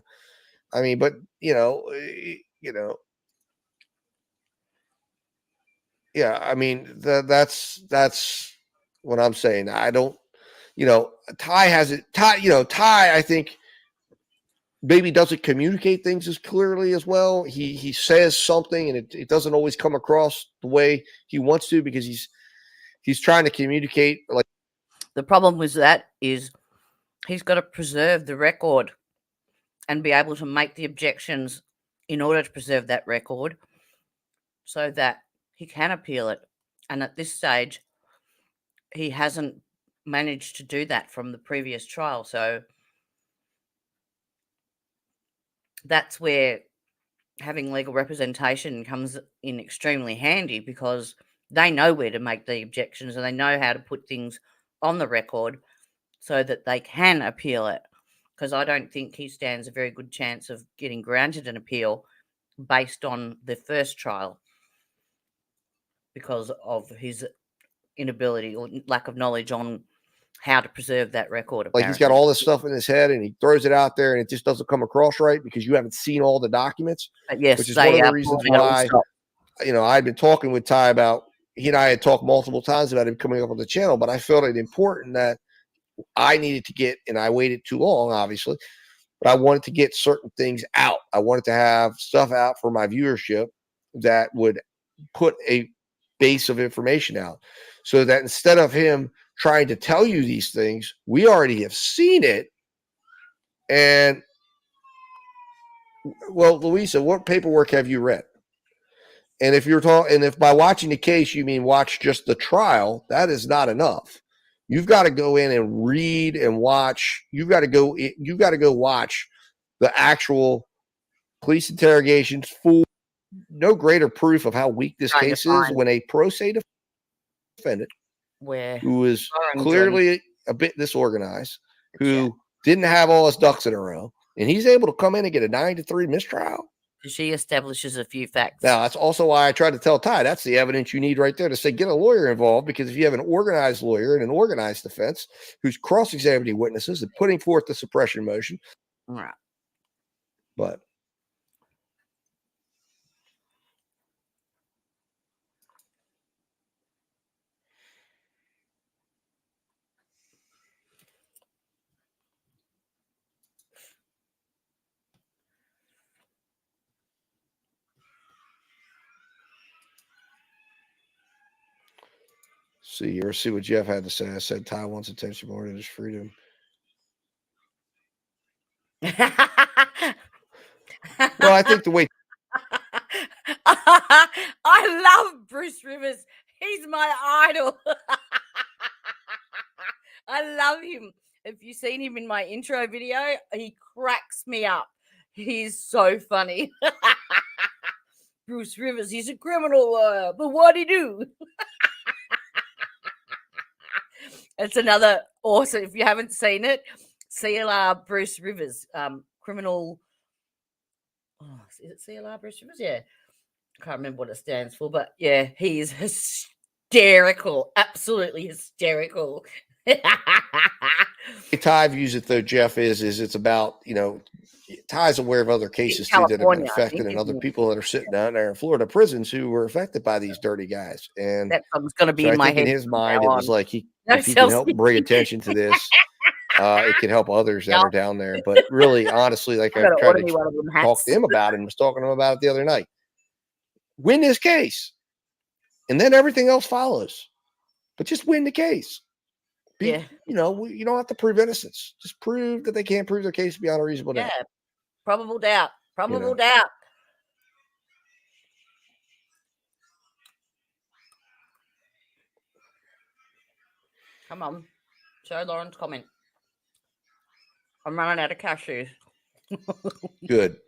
I mean, but yeah, I mean, that's what I'm saying. I don't, Ty has it. Ty, I think maybe doesn't communicate things as clearly as well. He says something and it doesn't always come across the way he wants to because he's trying to communicate. Like, the problem with that is he's got to preserve the record and be able to make the objections in order to preserve that record so that he can appeal it. And at this stage, he hasn't managed to do that from the previous trial. So that's where having legal representation comes in extremely handy because they know where to make the objections and they know how to put things on the record so that they can appeal it. Because I don't think he stands a very good chance of getting granted an appeal based on the first trial because of his inability or lack of knowledge on how to preserve that record. Like he's got all this stuff in his head and he throws it out there and it just doesn't come across right because you haven't seen all the documents. Yes, which is one of the reasons why, I've been talking with Ty about, he and I had talked multiple times about him coming up on the channel, but I felt it important that I needed to get, and I waited too long, obviously, but I wanted to get certain things out. I wanted to have stuff out for my viewership that would put a base of information out so that instead of him trying to tell you these things, we already have seen it. And well, Louisa, what paperwork have you read? And if you're talking, and if by watching the case you mean watch just the trial, that is not enough. You've got to go in and read and watch. You've got to go watch the actual police interrogations. No greater proof of how weak this case is when a pro se defendant who is clearly a bit disorganized, who didn't have all his ducks in a row, and he's able to come in and get a 9-3 mistrial. She establishes a few facts. Now, that's also why I tried to tell Ty, that's the evidence you need right there to say, get a lawyer involved, because if you have an organized lawyer and an organized defense who's cross-examining witnesses and putting forth the suppression motion. All right. But see what Jeff had to say. I said Ty wants attention more than his freedom. Well, I think the way I love Bruce Rivers. He's my idol. I love him. If you've seen him in my intro video, he cracks me up. He's so funny. Bruce Rivers, he's a criminal lawyer, but what'd he do? It's another awesome. If you haven't seen it, CLR Bruce Rivers, criminal. Oh, is it CLR Bruce Rivers? Yeah. I can't remember what it stands for, but yeah, he is hysterical. Absolutely hysterical. Ty views it though, Jeff, is it's about, Ty's aware of other cases too that have been affected and other people that are sitting down there in Florida prisons who were affected by these dirty guys. And that song's going to be so in my head. In his mind, it was like if he can help bring attention to this, it can help others that are down there. But really, honestly, like I've tried to talk to him about it and was talking to him about it the other night. Win this case, and then everything else follows. But just win the case. You don't have to prove innocence. Just prove that they can't prove their case beyond a reasonable doubt. Yeah, probable doubt. Probable doubt. Come on. Show Lauren's comment. I'm running out of cashews. Good.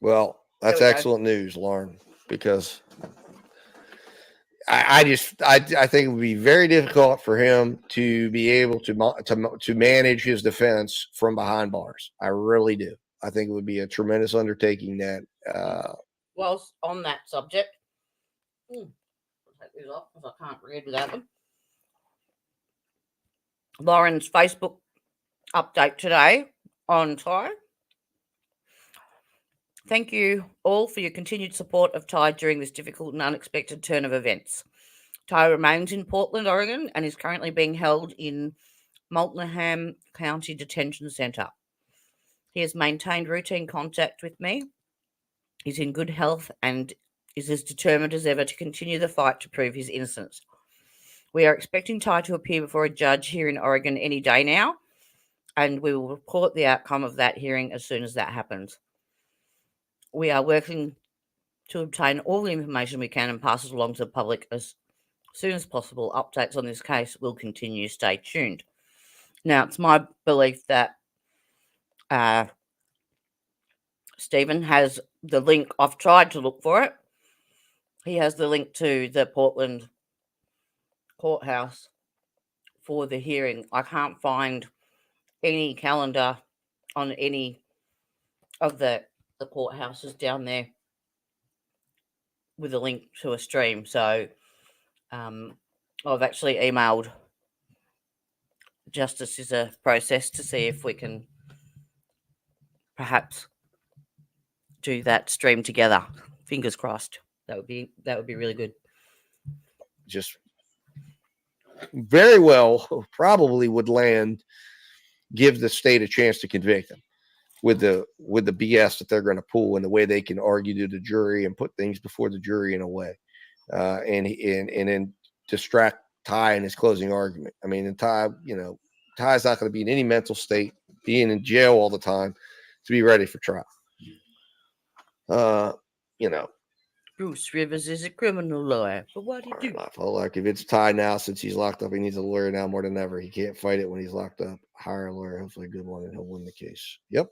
Well, that's excellent news, Lauren, because I think it would be very difficult for him to be able to manage his defense from behind bars. I really do. I think it would be a tremendous undertaking that. Whilst on that subject, I'll take these off because I can't read without them. Lauren's Facebook update today on Ty. Thank you all for your continued support of Ty during this difficult and unexpected turn of events. Ty remains in Portland, Oregon, and is currently being held in Multnomah County Detention Center. He has maintained routine contact with me. He's in good health and is as determined as ever to continue the fight to prove his innocence. We are expecting Ty to appear before a judge here in Oregon any day now, and we will report the outcome of that hearing as soon as that happens. We are working to obtain all the information we can and pass it along to the public as soon as possible. Updates on this case will continue. Stay tuned. Now, it's my belief that Stephen has the link. I've tried to look for it. He has the link to the Portland courthouse for the hearing. I can't find any calendar on any of the courthouses down there with a link to a stream. So I've actually emailed Justice is a process to see if we can perhaps do that stream together. Fingers crossed. That would be really good. Just very well probably would give the state a chance to convict them with the BS that they're going to pull and the way they can argue to the jury and put things before the jury in a way, and then distract Ty in his closing argument. I mean, and Ty's not going to be in any mental state, being in jail all the time to be ready for trial. Bruce Rivers is a criminal lawyer, but what do you do? I feel like if it's Ty now, since he's locked up, he needs a lawyer now more than ever. He can't fight it when he's locked up. Hire a lawyer, hopefully a good one, and he'll win the case. Yep.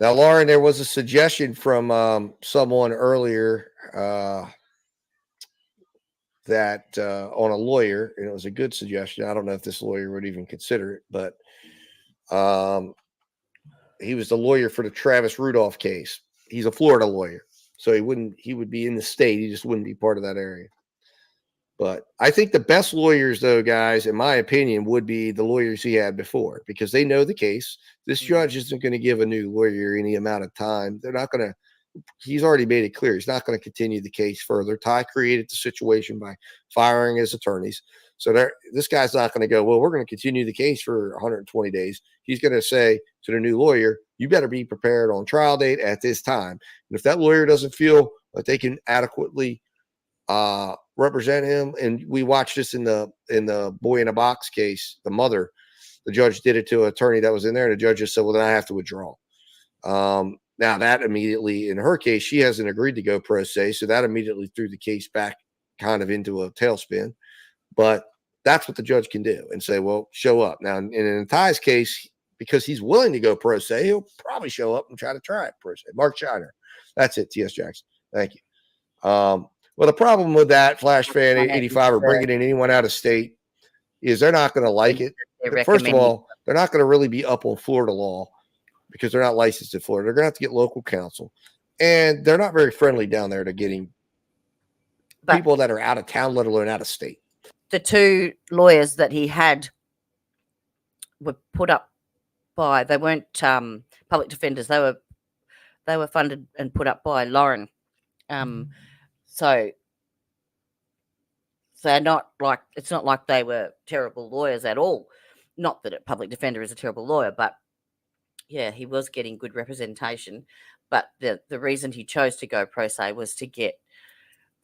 Now, Lauren, there was a suggestion from someone earlier that on a lawyer, and it was a good suggestion. I don't know if this lawyer would even consider it, but he was the lawyer for the Travis Rudolph case. He's a Florida lawyer, so he would be in the state. He just wouldn't be part of that area. But I think the best lawyers, though, guys, in my opinion, would be the lawyers he had before, because they know the case. This judge isn't going to give a new lawyer any amount of time. They're not going to. He's already made it clear he's not going to continue the case further. Ty created the situation by firing his attorneys. So this guy's not going to go, well, we're going to continue the case for 120 days. He's going to say to the new lawyer, you better be prepared on trial date at this time. And if that lawyer doesn't feel that they can adequately represent him, and we watched this in the boy in a box case, the mother, the judge did it to an attorney that was in there, and the judge just said, well, then I have to withdraw. Now that immediately, in her case, she hasn't agreed to go pro se, so that immediately threw the case back kind of into a tailspin. But that's what the judge can do and say, well, show up. Now, in Ty's case, because he's willing to go pro se, he'll probably show up and try to try it pro se. Mark Shiner. That's it, T.S. Jackson. Thank you. Well, the problem with that, Flash Fan 85, or bringing in anyone out of state, is they're not going to like it. First of all, they're not going to really be up on Florida law because they're not licensed in Florida. They're going to have to get local counsel. And they're not very friendly down there to getting people that are out of town, let alone out of state. The two lawyers that he had were put up by, they weren't public defenders. They were funded and put up by Lauren. So they're not like, it's not like they were terrible lawyers at all. Not that a public defender is a terrible lawyer, but yeah, he was getting good representation. But the reason he chose to go pro se was to get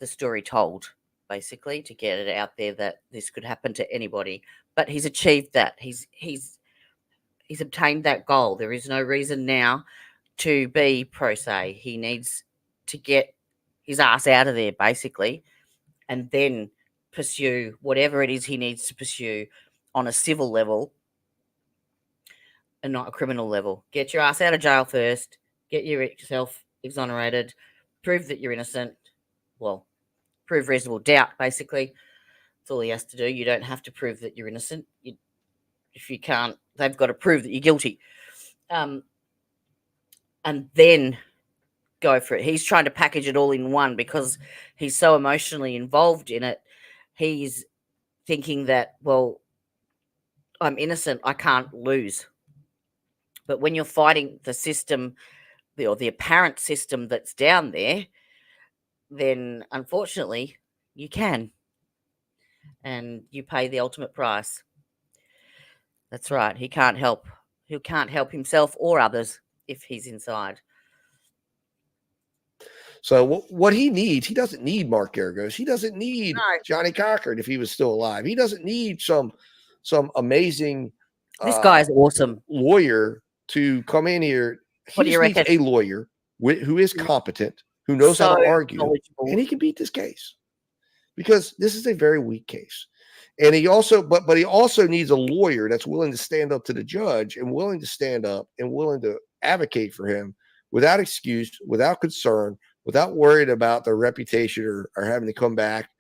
the story told, basically, to get it out there that this could happen to anybody. But he's achieved that. He's obtained that goal. There is no reason now to be pro se. He needs to get his ass out of there, basically, and then pursue whatever it is he needs to pursue on a civil level and not a criminal level. Get your ass out of jail first, get yourself exonerated, prove that you're innocent. Well, prove reasonable doubt, basically. That's all he has to do. You don't have to prove that you're innocent. If you can't, they've got to prove that you're guilty. And then go for it. He's trying to package it all in one because he's so emotionally involved in it. He's thinking that, well, I'm innocent, I can't lose. But when you're fighting the system, or the apparent system that's down there, then unfortunately you can. And you pay the ultimate price. That's right. He can't help himself or others if he's inside. So what he needs, he doesn't need Mark Geragos. He doesn't need Johnny Cochran if he was still alive. He doesn't need some amazing this guy is awesome lawyer to come in here. He just needs a lawyer who is competent, who knows how to argue, and he can beat this case because this is a very weak case. And he also, but he also needs a lawyer that's willing to stand up to the judge and willing to stand up and willing to advocate for him without excuse, without concern, without worried about their reputation or having to come back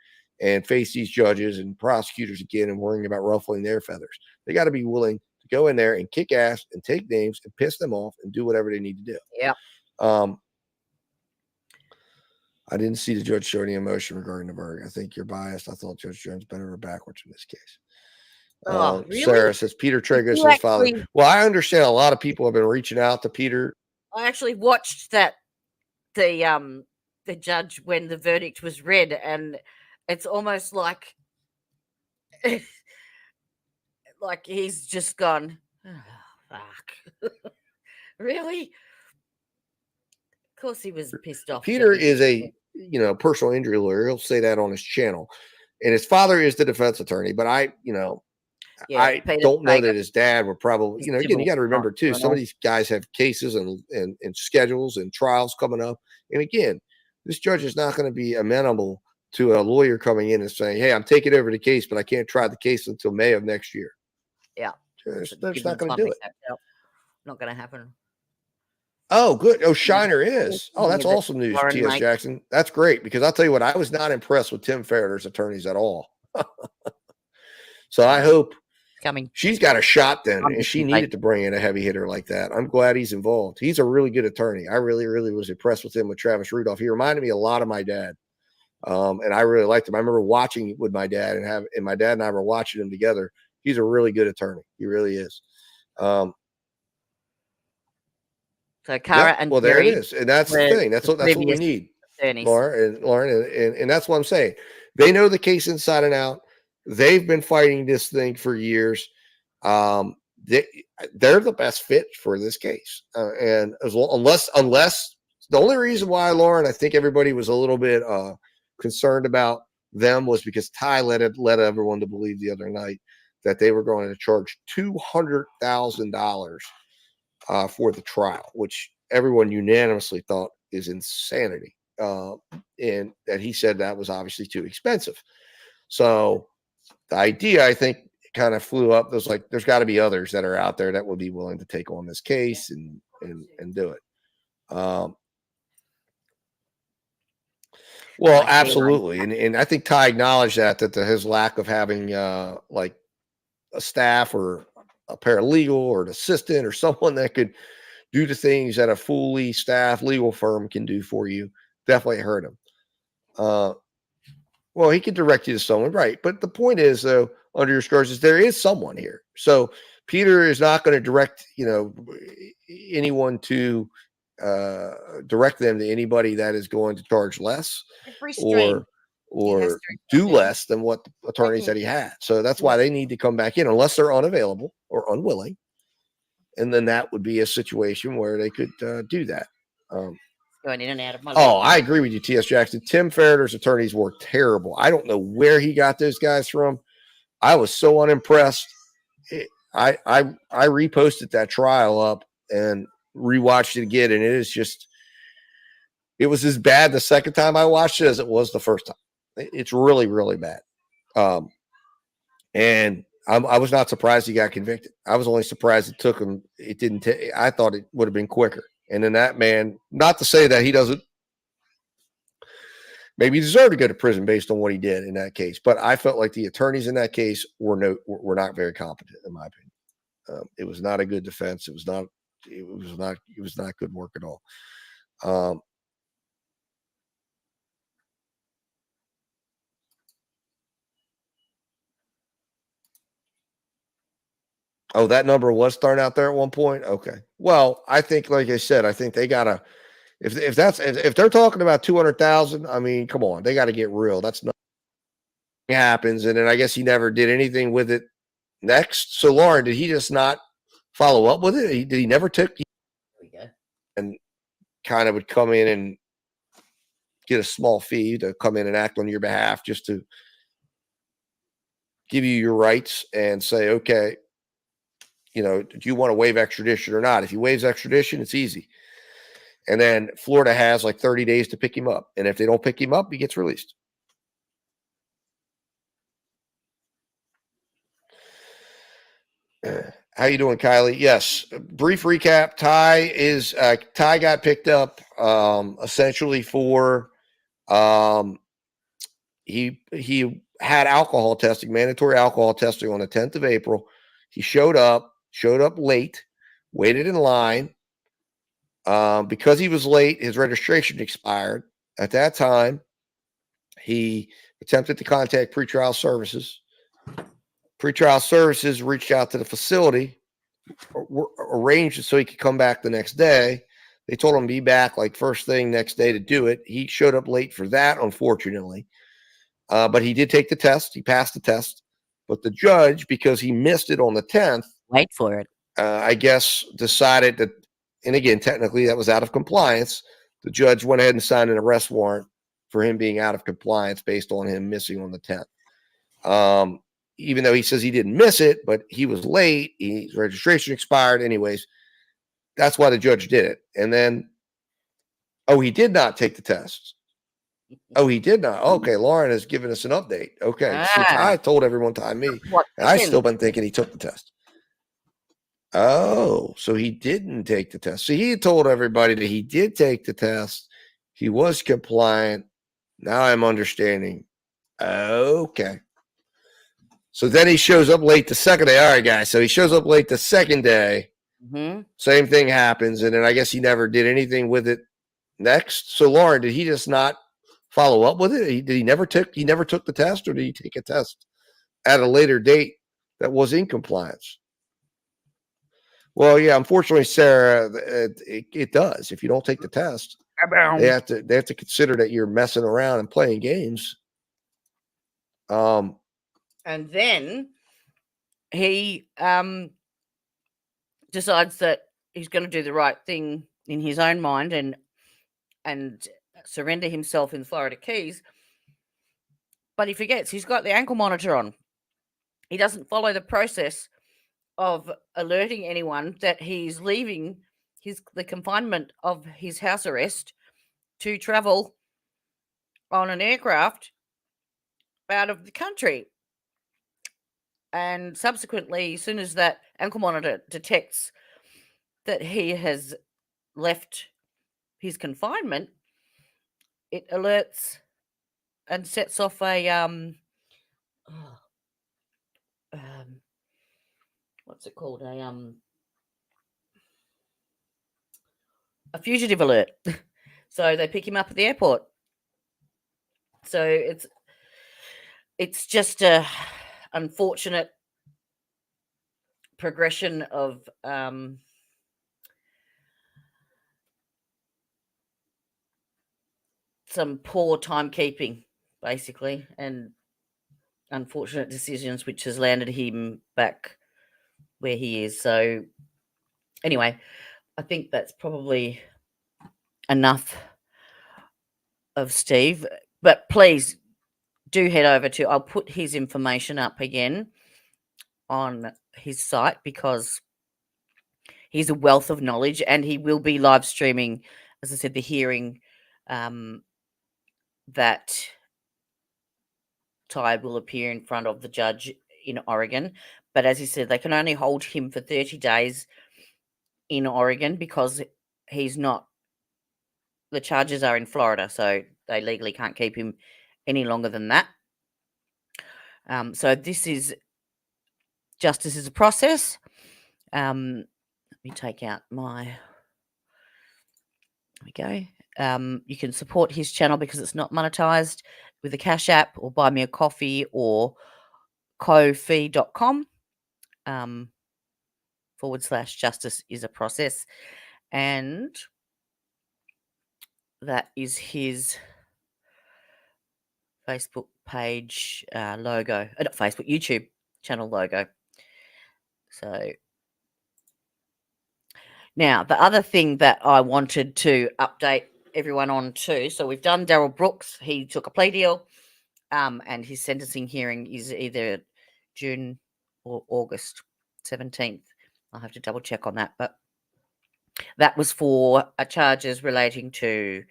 and face these judges and prosecutors again and worrying about ruffling their feathers. They got to be willing to go in there and kick ass and take names and piss them off and do whatever they need to do. Yeah. I didn't see the judge show any emotion regarding the verdict. I think you're biased. I thought Judge Jones bent over backwards in this case. Really? Sarah says Peter Trigos is father. Well, I understand a lot of people have been reaching out to Peter. I actually watched the judge when the verdict was read, and it's almost like like he's just gone, oh, fuck. Really? Of course he was pissed off. Peter is a personal injury lawyer. He'll say that on his channel. And his father is the defense attorney, but I don't know that his dad would probably, again, you got to remember too, some of these guys have cases and schedules and trials coming up. And again, this judge is not going to be amenable to a lawyer coming in and saying, hey, I'm taking over the case, but I can't try the case until May of next year. Yeah. That's not going to do it. Not going to happen. Oh, good. Oh, Shiner is. Oh, that's awesome news, T.S. Jackson. That's great because I'll tell you what, I was not impressed with Tim Farragher's attorneys at all. So I hope she's got a shot then, and she needed to bring in a heavy hitter like that. I'm glad he's involved. He's a really good attorney. I really, really was impressed with him with Travis Rudolph. He reminded me a lot of my dad. And I really liked him. I remember watching with my dad and my dad and I were watching him together. He's a really good attorney. He really is. So Cara and well, there it Terry is. And that's the thing. That's what we need, attorneys. Lauren. And that's what I'm saying. They know the case inside and out. They've been fighting this thing for years. They're the best fit for this case. And unless the only reason why, Lauren, I think everybody was a little bit concerned about them was because Ty led everyone to believe the other night that they were going to charge $200,000 for the trial, which everyone unanimously thought is insanity. And that he said that was obviously too expensive. So the idea, I think, kind of flew up. There's got to be others that are out there that would be willing to take on this case and do it. Well, absolutely. And I think Ty acknowledged that his lack of having like a staff or a paralegal or an assistant or someone that could do the things that a fully staffed legal firm can do for you definitely hurt him. Well, he could direct you to someone, right? But the point is, though, under your charges, there is someone here. So Peter is not going to direct, anyone to direct them to anybody that is going to charge less or do less than what the attorney said he had. So that's why they need to come back in unless they're unavailable or unwilling. And then that would be a situation where they could do that. Going in and out of my I agree with you, T.S. Jackson. Tim Farragher's attorneys were terrible. I don't know where he got those guys from. I was so unimpressed. I reposted that trial up and rewatched it again, and it was as bad the second time I watched it as it was the first time. It's really, really bad. And I was not surprised he got convicted. I was only surprised it took him. It didn't take. I thought it would have been quicker. And then that man, not to say that he doesn't, maybe he deserved to go to prison based on what he did in that case. But I felt like the attorneys in that case were not very competent, in my opinion. It was not a good defense. It was not good work at all. Oh, that number was thrown out there at one point. Okay. Well, I think, like I said, I think they gotta, if they're talking about 200,000, I mean, come on, they got to get real. That's not happens. And then I guess he never did anything with it next. So Lauren, did he just not follow up with it? Did he never took and kind of would come in and get a small fee to come in and act on your behalf just to give you your rights and say, okay, do you want to waive extradition or not? If he waives extradition, it's easy. And then Florida has like 30 days to pick him up. And if they don't pick him up, he gets released. How you doing, Kylie? Yes. Brief recap. Ty got picked up essentially for he had alcohol testing, mandatory alcohol testing on the 10th of April. He showed up late, waited in line. Because he was late, his registration expired. At that time, he attempted to contact pretrial services. Pretrial services reached out to the facility, arranged it so he could come back the next day. They told him to be back like first thing next day to do it. He showed up late for that, unfortunately. But he did take the test. He passed the test. But the judge, because he missed it on the 10th, wait for it. I guess decided that, and again, technically that was out of compliance. The judge went ahead and signed an arrest warrant for him being out of compliance based on him missing on the 10th. Even though he says he didn't miss it, but he was late, his registration expired. Anyways, that's why the judge did it. And then, he did not take the tests. Oh, he did not. Okay, Lauren has given us an update. Okay, see, I told everyone time me. And I still been thinking he took the test. Oh, so he didn't take the test. So he told everybody that he did take the test. He was compliant. Now I'm understanding. Okay. So then he shows up late the second day. All right, guys. So he shows up late the second day. Mm-hmm. Same thing happens. And then I guess he never did anything with it next. So Lauren, did he just not follow up with it? He never took the test, or did he take a test at a later date that was in compliance? Well, yeah, unfortunately, Sarah, it does. If you don't take the test, they have to consider that you're messing around and playing games. And then he decides that he's going to do the right thing in his own mind and surrender himself in the Florida Keys. But he forgets he's got the ankle monitor on. He doesn't follow the process of alerting anyone that he's leaving the confinement of his house arrest to travel on an aircraft out of the country. And subsequently, as soon as that ankle monitor detects that he has left his confinement, it alerts and sets off a what's it called? A fugitive alert. So they pick him up at the airport. So it's just a unfortunate progression of some poor timekeeping, basically, and unfortunate decisions, which has landed him back where he is. So anyway, I think that's probably enough of Steve. But please do head over to, I'll put his information up again on his site, because he's a wealth of knowledge, and he will be live streaming, as I said, the hearing that Ty will appear in front of the judge in Oregon. But as he said, they can only hold him for 30 days in Oregon because he's not, the charges are in Florida, so they legally can't keep him any longer than that. So this is, justice is a process. Let me take out my, there we go. You can support his channel because it's not monetized with a Cash App, or buy me a coffee, or ko-fi.com /justice is a process. And that is his Facebook page logo, not Facebook, YouTube channel logo. So now the other thing that I wanted to update everyone on too, so we've done Darrell Brooks. He took a plea deal, and his sentencing hearing is either June or August 17th. I'll have to double check on that, but that was for charges relating to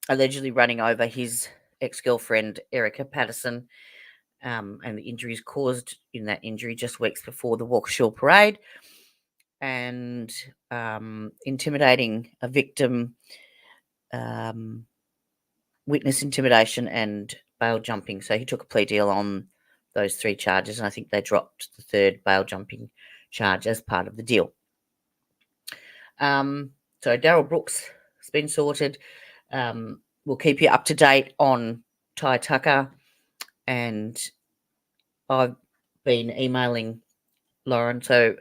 allegedly running over his ex-girlfriend, Erica Patterson, and the injuries caused in that injury just weeks before the Walkinshaw parade, and intimidating a victim, witness intimidation, and bail jumping. So he took a plea deal on those 3 charges, and I think they dropped the 3rd bail jumping charge as part of the deal. So Darrell Brooks has been sorted. We'll keep you up to date on Ty Tucker, and I've been emailing Lauren, so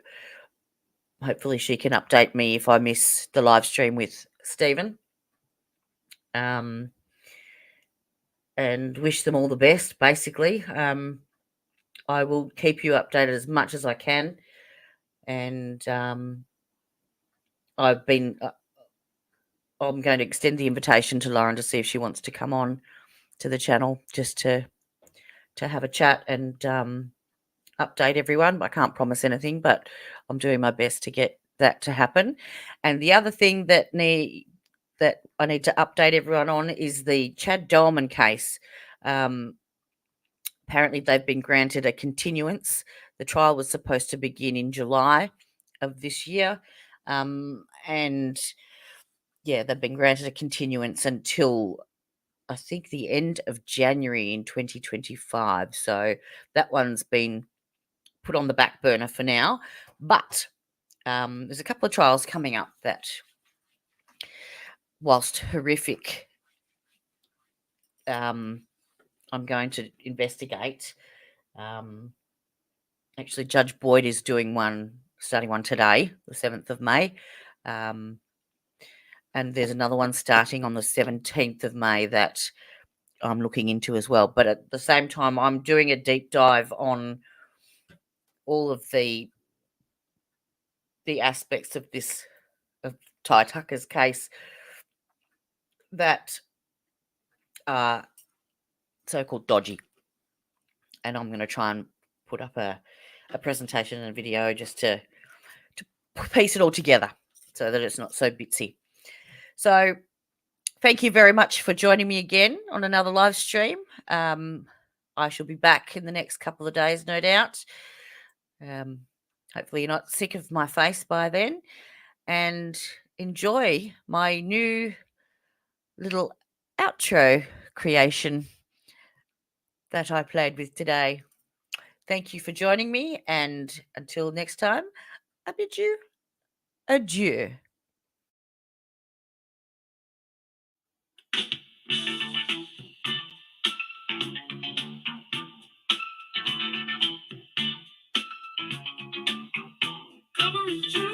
hopefully she can update me if I miss the live stream with Stephen. And wish them all the best, basically. I will keep you updated as much as I can. And I'm going to extend the invitation to Lauren to see if she wants to come on to the channel just to have a chat and update everyone. I can't promise anything, but I'm doing my best to get that to happen. And the other thing that I need to update everyone on is the Chad Dolman case. Apparently they've been granted a continuance. The trial was supposed to begin in July of this year. And yeah, they've been granted a continuance until I think the end of January in 2025. So that one's been put on the back burner for now. But there's a couple of trials coming up that, whilst horrific, I'm going to investigate. Actually, Judge Boyd is starting one today, the 7th of May. And there's another one starting on the 17th of May that I'm looking into as well. But at the same time, I'm doing a deep dive on all of the aspects of Ty Tucker's case that are so-called dodgy. And I'm going to try and put up a presentation and a video just to piece it all together so that it's not so bitsy. So thank you very much for joining me again on another live stream. I shall be back in the next couple of days, no doubt. Hopefully you're not sick of my face by then. And enjoy my new little outro creation that I played with today. Thank you for joining me, and until next time, I bid you adieu. Coverage.